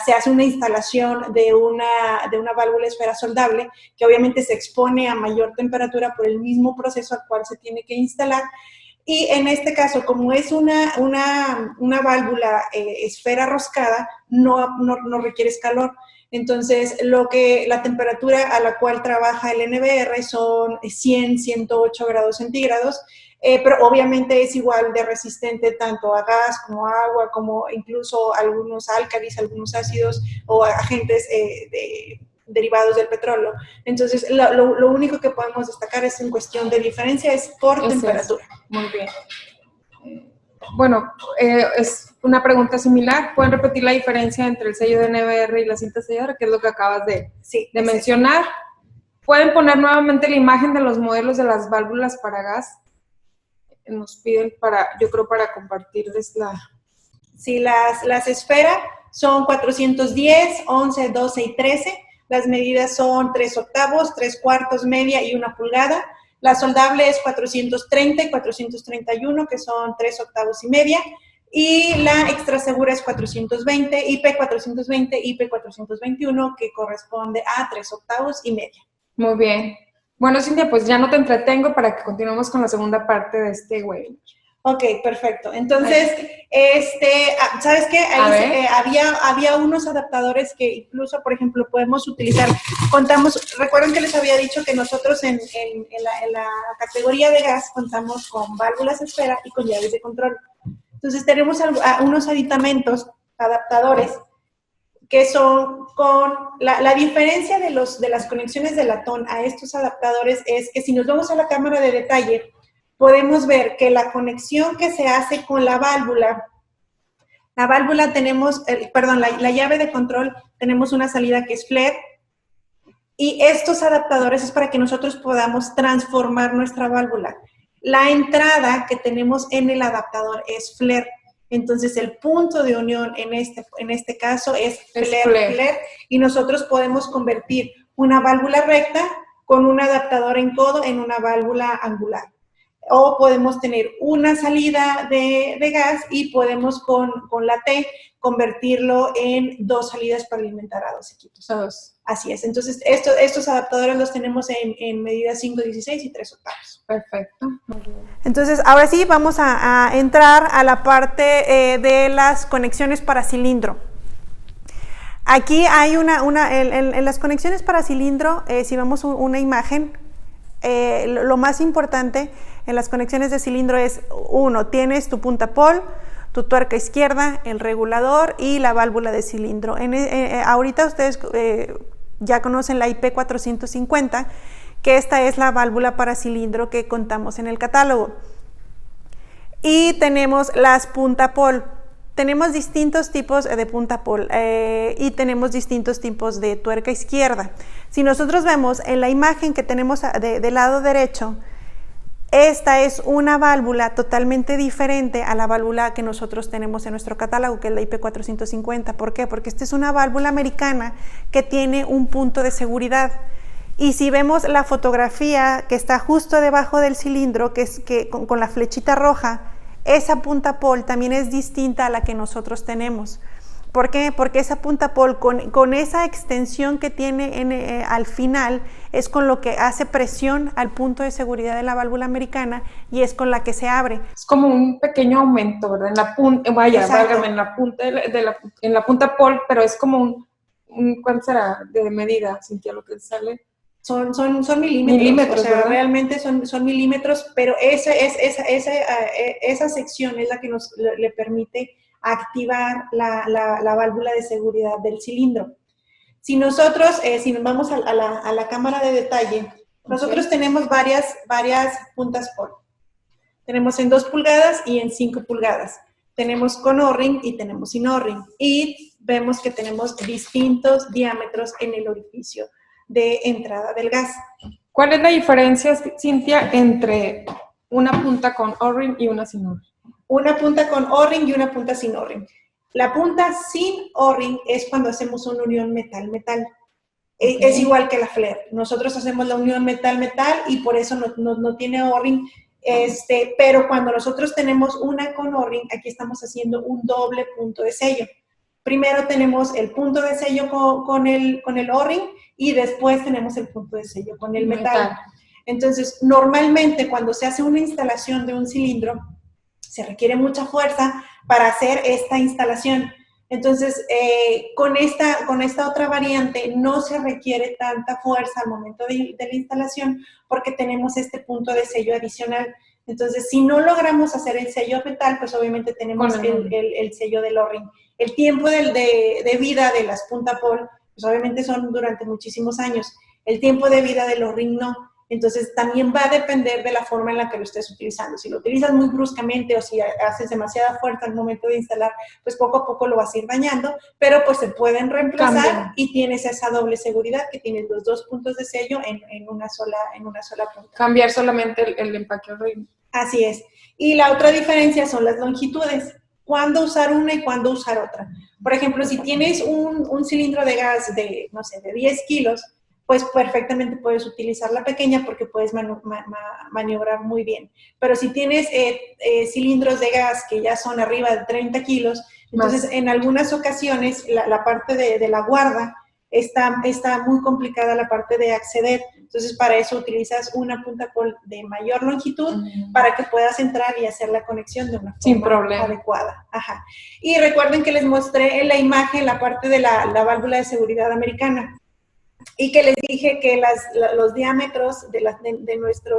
se hace una instalación de una válvula esfera soldable, que obviamente se expone a mayor temperatura por el mismo proceso al cual se tiene que instalar. Y en este caso, como es una válvula esfera roscada, no requieres calor. Entonces, la temperatura a la cual trabaja el NBR son 100, 108 grados centígrados, pero obviamente es igual de resistente tanto a gas como a agua, como incluso algunos álcalis, algunos ácidos o agentes derivados del petróleo. Entonces, lo único que podemos destacar es en cuestión de diferencia, es por temperatura. Muy bien. Bueno, es una pregunta similar. ¿Pueden repetir la diferencia entre el sello de NBR y la cinta selladora, que es lo que acabas de mencionar? ¿Pueden poner nuevamente la imagen de los modelos de las válvulas para gas? Nos piden yo creo para compartirles la... Sí, las esferas son 410, 11, 12 y 13. Las medidas son 3 octavos, 3 cuartos, media y 1 pulgada. La soldable es 430 y 431, que son 3 octavos y media. Y la extra segura es 420, IP420, IP421, que corresponde a 3 octavos y media. Muy bien. Bueno, Cintia, pues ya no te entretengo para que continuemos con la segunda parte de este webinar. Ok, perfecto. Entonces, ¿sabes qué? Había unos adaptadores que incluso, por ejemplo, podemos utilizar. Recuerden que les había dicho que nosotros en la categoría de gas contamos con válvulas esfera y con llaves de control. Entonces, tenemos unos aditamentos, adaptadores, que son con... La diferencia de las conexiones de latón a estos adaptadores es que si nos vamos a la cámara de detalle, podemos ver que la conexión que se hace con la válvula tenemos, la llave de control, tenemos una salida que es flare, y estos adaptadores es para que nosotros podamos transformar nuestra válvula. La entrada que tenemos en el adaptador es flare. Entonces, el punto de unión en este caso es flare, y nosotros podemos convertir una válvula recta con un adaptador en codo en una válvula angular. O podemos tener una salida de gas y podemos con la T convertirlo en 2 salidas para alimentar a 2 equipos. Así es. Entonces, estos adaptadores los tenemos en medidas 5, 16 y 3 octavos. Perfecto. Entonces, ahora sí vamos a entrar a la parte de las conexiones para cilindro. Aquí hay en las conexiones para cilindro, si vemos una imagen, lo más importante en las conexiones de cilindro es, tienes tu punta pol, tu tuerca izquierda, el regulador y la válvula de cilindro. Ahorita ustedes ya conocen la IP450, que esta es la válvula para cilindro que contamos en el catálogo. Y tenemos las punta pol. Tenemos distintos tipos de punta pol y tenemos distintos tipos de tuerca izquierda. Si nosotros vemos en la imagen que tenemos del lado derecho, esta es una válvula totalmente diferente a la válvula que nosotros tenemos en nuestro catálogo, que es la IP450. ¿Por qué? Porque esta es una válvula americana que tiene un punto de seguridad. Y si vemos la fotografía que está justo debajo del cilindro, con la flechita roja, esa punta pol también es distinta a la que nosotros tenemos. ¿Por qué? Porque esa punta pol con esa extensión que tiene al final es con lo que hace presión al punto de seguridad de la válvula americana y es con la que se abre. Es como un pequeño aumento, ¿verdad? En la punta, válgame, en la punta pol, pero es como ¿cuánto será de medida, Cintia, lo que sale? Son milímetros, o sea, ¿verdad? Realmente son milímetros, pero esa sección es la que le permite activar la válvula de seguridad del cilindro. Si nos vamos a la cámara de detalle, nosotros tenemos varias puntas pol. Tenemos en 2 pulgadas y en 5 pulgadas. Tenemos con O-ring y tenemos sin O-ring. Y vemos que tenemos distintos diámetros en el orificio de entrada del gas. ¿Cuál es la diferencia, Cintia, entre una punta con O-ring y una sin O-ring? Una punta con O-ring y una punta sin O-ring. La punta sin O-ring es cuando hacemos una unión metal-metal. Okay. Es igual que la flare. Nosotros hacemos la unión metal-metal y por eso no tiene O-ring. Pero cuando nosotros tenemos una con O-ring, aquí estamos haciendo un doble punto de sello. Primero tenemos el punto de sello con el O-ring y después tenemos el punto de sello con el metal. Entonces, normalmente cuando se hace una instalación de un cilindro, se requiere mucha fuerza para hacer esta instalación. Entonces, con esta otra variante no se requiere tanta fuerza al momento de la instalación porque tenemos este punto de sello adicional. Entonces, si no logramos hacer el sello metal, pues obviamente tenemos el sello del O-ring. El tiempo de vida de las punta pol, pues obviamente son durante muchísimos años. El tiempo de vida del O-ring no. Entonces, también va a depender de la forma en la que lo estés utilizando. Si lo utilizas muy bruscamente o si haces demasiada fuerza al momento de instalar, pues poco a poco lo vas a ir dañando, pero pues se pueden reemplazar y tienes esa doble seguridad que tienes los dos puntos de sello en una sola punta. Cambiar solamente el empaque. Así es. Y la otra diferencia son las longitudes. ¿Cuándo usar una y cuándo usar otra? Por ejemplo, si tienes un cilindro de gas de, no sé, de 10 kilos, pues perfectamente puedes utilizar la pequeña porque puedes maniobrar muy bien. Pero si tienes cilindros de gas que ya son arriba de 30 kilos, entonces en algunas ocasiones la parte de la guarda está muy complicada, la parte de acceder. Entonces para eso utilizas una punta pol de mayor longitud para que puedas entrar y hacer la conexión de una forma adecuada. Ajá. Y recuerden que les mostré en la imagen la parte de la válvula de seguridad americana. Y que les dije que los diámetros de nuestro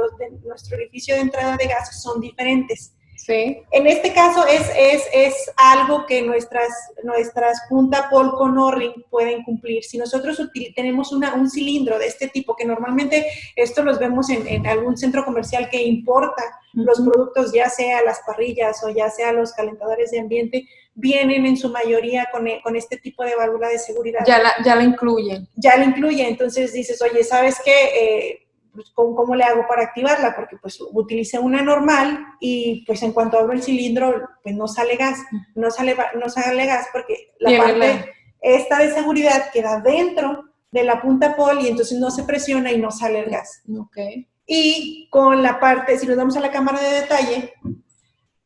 orificio de entrada de gas son diferentes. Sí. En este caso es algo que nuestras punta pol con O-ring pueden cumplir. Si nosotros tenemos un cilindro de este tipo, que normalmente esto los vemos en algún centro comercial que importa los productos, ya sea las parrillas o ya sea los calentadores de ambiente, vienen en su mayoría con este tipo de válvula de seguridad. Ya la incluyen. Ya la incluye, entonces dices, oye, ¿sabes qué? Pues, ¿cómo le hago para activarla? Porque pues utilicé una normal y pues en cuanto abro el cilindro, pues no sale gas, no sale gas porque la parte esta de seguridad queda dentro de la punta pol y entonces no se presiona y no sale el gas. Okay. Y con la parte, si nos vamos a la cámara de detalle,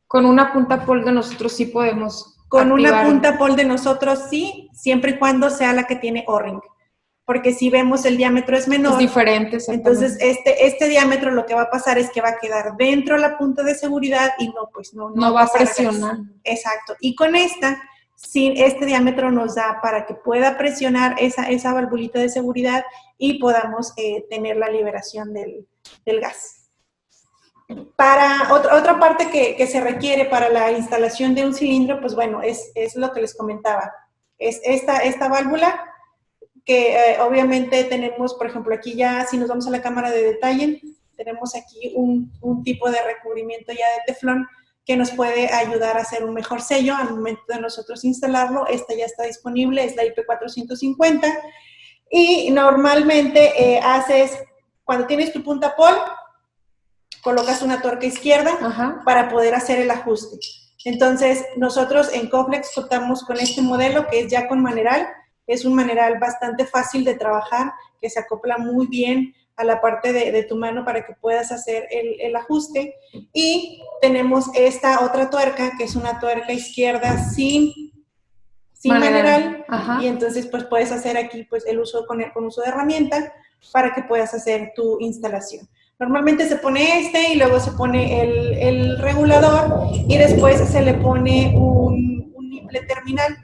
con una punta pol de nosotros sí podemos con activar. Una punta pol de nosotros sí, siempre y cuando sea la que tiene O-ring. Porque si vemos el diámetro es menor. Es diferente, entonces este diámetro lo que va a pasar es que va a quedar dentro de la punta de seguridad y no va a presionar. Exacto. Y con este diámetro nos da para que pueda presionar esa valvulita de seguridad y podamos tener la liberación del gas. Para otra parte que se requiere para la instalación de un cilindro, pues bueno, es lo que les comentaba. Es esta válvula que obviamente tenemos, por ejemplo, aquí ya, si nos vamos a la cámara de detalle, tenemos aquí un tipo de recubrimiento ya de teflón que nos puede ayudar a hacer un mejor sello al momento de nosotros instalarlo. Esta ya está disponible, es la IP450. Y normalmente cuando tienes tu punta pol, colocas una tuerca izquierda para poder hacer el ajuste. Entonces, nosotros en Coflex contamos con este modelo que es ya con maneral. Es un maneral bastante fácil de trabajar, que se acopla muy bien a la parte de tu mano para que puedas hacer el ajuste. Y tenemos esta otra tuerca, que es una tuerca izquierda sin maneral. Y entonces pues puedes hacer aquí pues el uso con uso de herramienta para que puedas hacer tu instalación. Normalmente se pone y luego se pone el regulador y después se le pone un niple terminal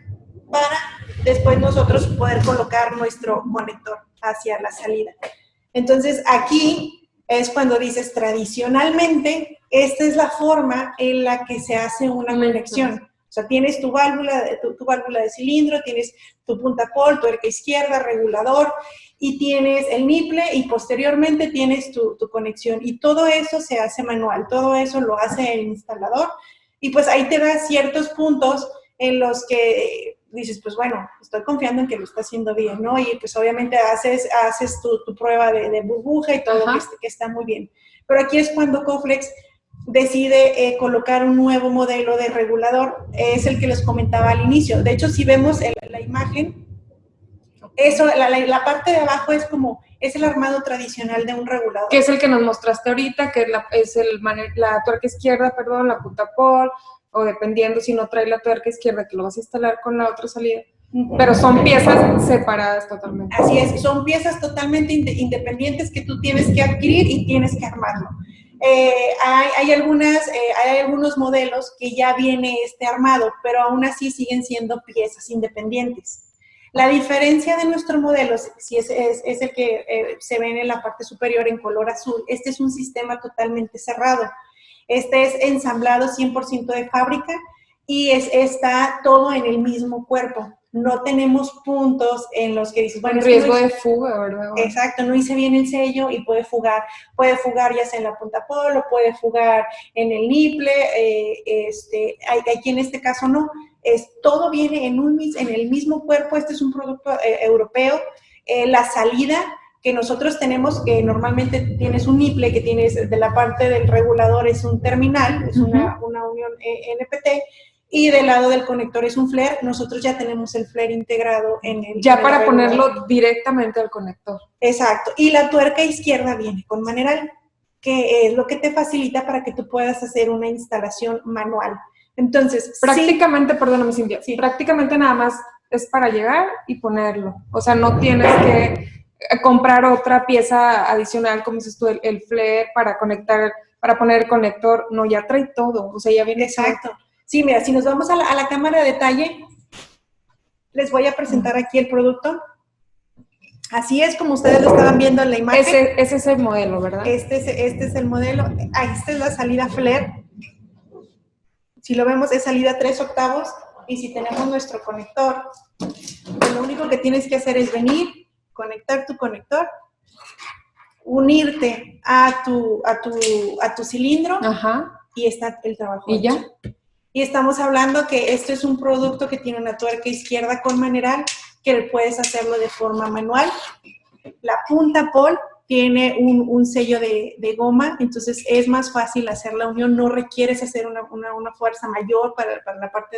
para después nosotros poder colocar nuestro conector hacia la salida. Entonces, aquí es cuando dices, tradicionalmente, esta es la forma en la que se hace una conexión. O sea, tienes tu válvula de cilindro, tienes tu punta pol, tuerca izquierda, regulador, y tienes el niple, y posteriormente tienes tu conexión. Y todo eso se hace manual, todo eso lo hace el instalador, y pues ahí te da ciertos puntos en los que dices, pues bueno, estoy confiando en que lo está haciendo bien, ¿no? Y pues obviamente haces tu prueba de burbuja y todo, que está muy bien. Pero aquí es cuando Coflex decide colocar un nuevo modelo de regulador, es el que les comentaba al inicio. De hecho, si vemos la imagen, la parte de abajo es el armado tradicional de un regulador. Que es el que nos mostraste ahorita, que es la tuerca izquierda, la punta pol, o dependiendo si no trae la tuerca izquierda, que lo vas a instalar con la otra salida. Pero son piezas separadas totalmente. Así es, son piezas totalmente independientes que tú tienes que adquirir y tienes que armarlo. Hay algunos modelos que ya viene armado, pero aún así siguen siendo piezas independientes. La diferencia de nuestro modelo, si es el que se ve en la parte superior en color azul, este es un sistema totalmente cerrado. Este es ensamblado 100% de fábrica y está todo en el mismo cuerpo. No tenemos puntos en los que dices, bueno, riesgo de fuga, ¿verdad? Exacto, no hice bien el sello y puede fugar ya sea en la punta polo, puede fugar en el niple, aquí en este caso no, todo viene en el mismo cuerpo. Este es un producto europeo. La salida que nosotros tenemos, que normalmente tienes un niple, que tienes de la parte del regulador es un terminal, es una unión NPT, y del lado del conector es un flare. Nosotros ya tenemos el flare integrado en el ya para ponerlo directamente al conector. Exacto. Y la tuerca izquierda viene con maneral, que es lo que te facilita para que tú puedas hacer una instalación manual. Entonces, prácticamente, perdóname, Cintia, prácticamente nada más es para llegar y ponerlo. O sea, no tienes que comprar otra pieza adicional, como dices tú, el flare para conectar, para poner el conector. No, ya trae todo. O sea, ya viene. Exacto. Sí, mira, si nos vamos a la cámara de detalle, les voy a presentar aquí el producto. Así es como ustedes lo estaban viendo en la imagen. Ese es el modelo, ¿verdad? Este es el modelo. Esta es la salida flare. Si lo vemos, es salida 3/8. Y si tenemos nuestro conector, pues lo único que tienes que hacer es venir, conectar tu conector, unirte a tu cilindro. Ajá. Y está el trabajo ¿Y hecho. ya? Y estamos hablando que esto es un producto que tiene una tuerca izquierda con maneral, que puedes hacerlo de forma manual. La punta pol tiene un sello de goma, entonces es más fácil hacer la unión, no requieres hacer una fuerza mayor para la parte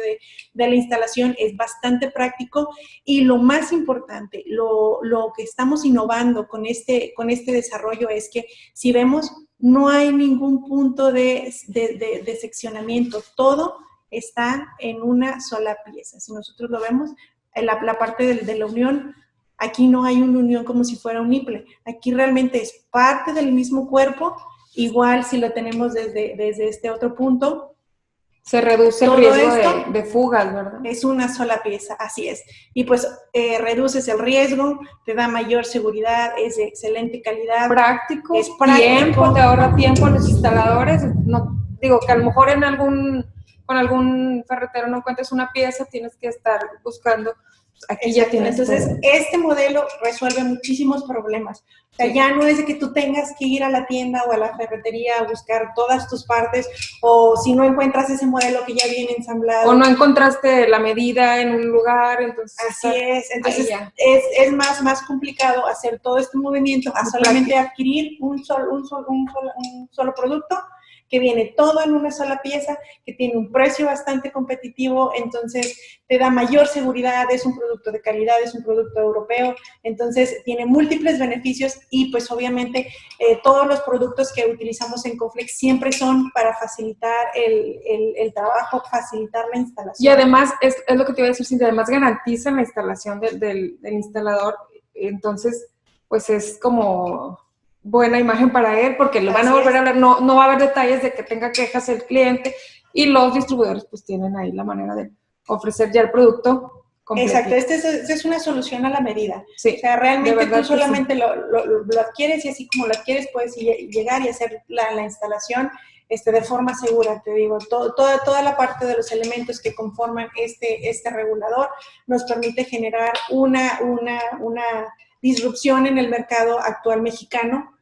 de la instalación, es bastante práctico. Y lo más importante, lo que estamos innovando con este desarrollo es que, si vemos, no hay ningún punto de seccionamiento, todo está en una sola pieza. Si nosotros lo vemos, en la parte de la unión, aquí no hay una unión como si fuera un niple. Aquí realmente es parte del mismo cuerpo. Igual si lo tenemos desde este otro punto, se reduce el riesgo de fugas, ¿verdad? Es una sola pieza, así es. Y pues reduces el riesgo, te da mayor seguridad, es de excelente calidad. Práctico, es práctico. Tiempo, te ahorra tiempo a los instaladores. No, digo que a lo mejor con algún ferretero no encuentres una pieza, tienes que estar buscando. Aquí Exacto. Ya tienes. Entonces, este modelo resuelve muchísimos problemas. O sea, ya no es de que tú tengas que ir a la tienda o a la ferretería a buscar todas tus partes, o si no encuentras ese modelo que ya viene ensamblado. O no encontraste la medida en un lugar, entonces. Así es. Entonces, es más complicado hacer todo este movimiento a solamente adquirir un solo producto, que viene todo en una sola pieza, que tiene un precio bastante competitivo, entonces te da mayor seguridad, es un producto de calidad, es un producto europeo, entonces tiene múltiples beneficios. Y pues obviamente todos los productos que utilizamos en Coflex siempre son para facilitar el trabajo, facilitar la instalación. Y además, es lo que te iba a decir, Cintia, además garantizan la instalación del instalador, entonces pues es como buena imagen para él, porque lo van a volver a hablar, no va a haber detalles de que tenga quejas el cliente, y los distribuidores pues tienen ahí la manera de ofrecer ya el producto completo. Exacto, esta es una solución a la medida. Sí, o sea, realmente tú solamente lo adquieres, y así como lo adquieres puedes llegar y hacer la instalación de forma segura. Te digo, toda la parte de los elementos que conforman este regulador nos permite generar una disrupción en el mercado actual mexicano,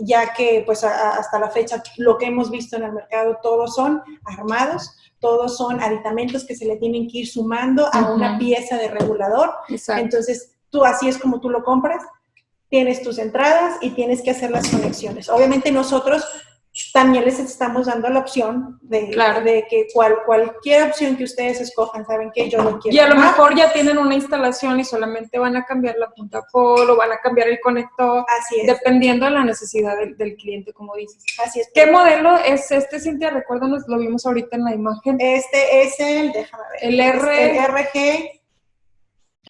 ya que pues hasta la fecha lo que hemos visto en el mercado, todos son armados, todos son aditamentos que se le tienen que ir sumando a una pieza de regulador. Exacto. Entonces, así es como tú lo compras, tienes tus entradas y tienes que hacer las conexiones. Obviamente nosotros también les estamos dando la opción de que cualquier opción que ustedes escojan, saben que yo lo quiero. Y a lo mejor ya tienen una instalación y solamente van a cambiar la punta polo, van a cambiar el conector. Así es. Dependiendo de la necesidad del cliente, como dices. Así es. ¿Qué modelo es este, Cintia? Recuérdanos, lo vimos ahorita en la imagen. Este es déjame ver. El RG.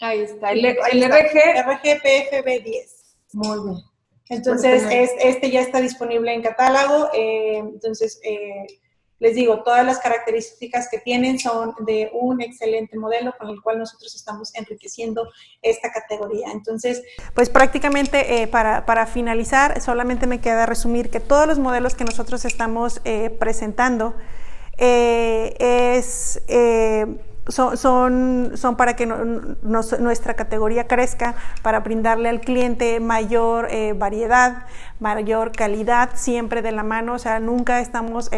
Ahí está, el RG. RG PFB10. Muy bien. Entonces, este ya está disponible en catálogo. Entonces, les digo, todas las características que tienen son de un excelente modelo con el cual nosotros estamos enriqueciendo esta categoría. Entonces, pues prácticamente para finalizar, solamente me queda resumir que todos los modelos que nosotros estamos presentando son para que nuestra categoría crezca, para brindarle al cliente mayor variedad, mayor calidad, siempre de la mano. O sea, nunca estamos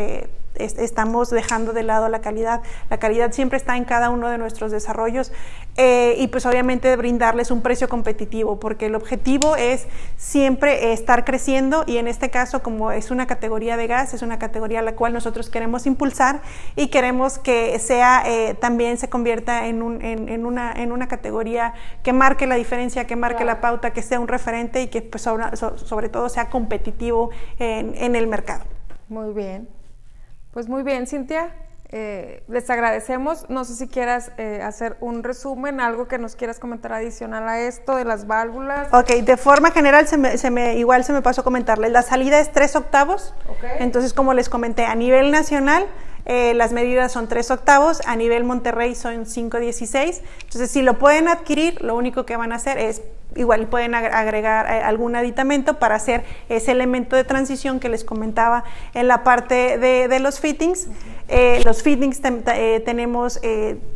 dejando de lado la calidad. La calidad siempre está en cada uno de nuestros desarrollos, y pues obviamente brindarles un precio competitivo, porque el objetivo es siempre estar creciendo, y en este caso, como es una categoría de gas, es una categoría a la cual nosotros queremos impulsar y queremos que sea también se convierta en una categoría que marque la diferencia, que marque la pauta, que sea un referente y que pues sobre todo sea competitivo en el mercado. Muy bien. Pues muy bien, Cintia, les agradecemos. No sé si quieras hacer un resumen, algo que nos quieras comentar adicional a esto de las válvulas. Ok, de forma general igual se me pasó a comentarles, la salida es 3 octavos, entonces como les comenté, a nivel nacional las medidas son 3 octavos, a nivel Monterrey son 5/16, entonces si lo pueden adquirir, lo único que van a hacer es igual pueden agregar algún aditamento para hacer ese elemento de transición que les comentaba en la parte de los fittings. Los fittings tenemos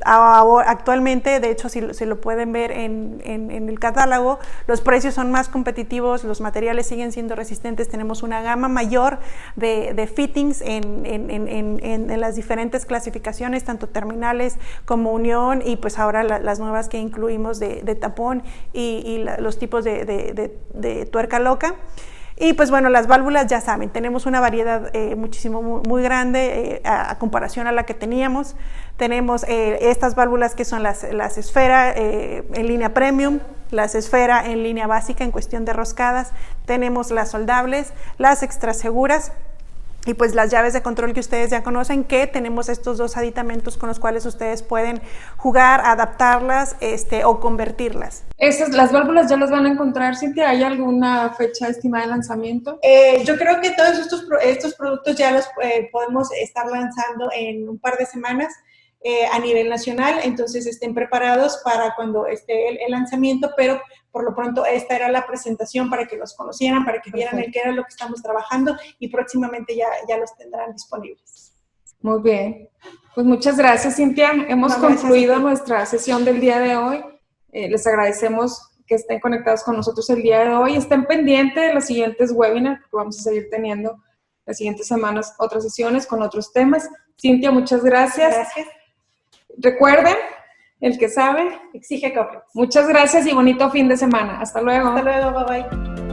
actualmente, de hecho si lo pueden ver en el catálogo, los precios son más competitivos, los materiales siguen siendo resistentes, tenemos una gama mayor de fittings en las diferentes clasificaciones, tanto terminales como unión, y pues ahora las nuevas que incluimos de tapón y los tipos de tuerca loca. Y pues bueno, las válvulas ya saben, tenemos una variedad muy grande a comparación a la que teníamos. Tenemos estas válvulas que son las esfera en línea premium, las esfera en línea básica en cuestión de roscadas, tenemos las soldables, las extra seguras, y pues las llaves de control que ustedes ya conocen, que tenemos estos 2 aditamentos con los cuales ustedes pueden jugar, adaptarlas o convertirlas. ¿Las válvulas ya las van a encontrar, Cintia? ¿Hay alguna fecha estimada de lanzamiento? Yo creo que todos estos productos ya los podemos estar lanzando en un par de semanas a nivel nacional, entonces estén preparados para cuando esté el lanzamiento, pero por lo pronto esta era la presentación para que los conocieran, para que vieran qué era lo que estamos trabajando, y próximamente ya los tendrán disponibles. Muy bien. Pues muchas gracias, Cintia. Hemos concluido nuestra sesión del día de hoy. Les agradecemos que estén conectados con nosotros el día de hoy. Estén pendientes de los siguientes webinars, porque vamos a seguir teniendo las siguientes semanas otras sesiones con otros temas. Cintia, muchas gracias. Gracias. Recuerden, el que sabe, exige Coflex. Muchas gracias y bonito fin de semana. Hasta luego. Hasta luego, bye bye.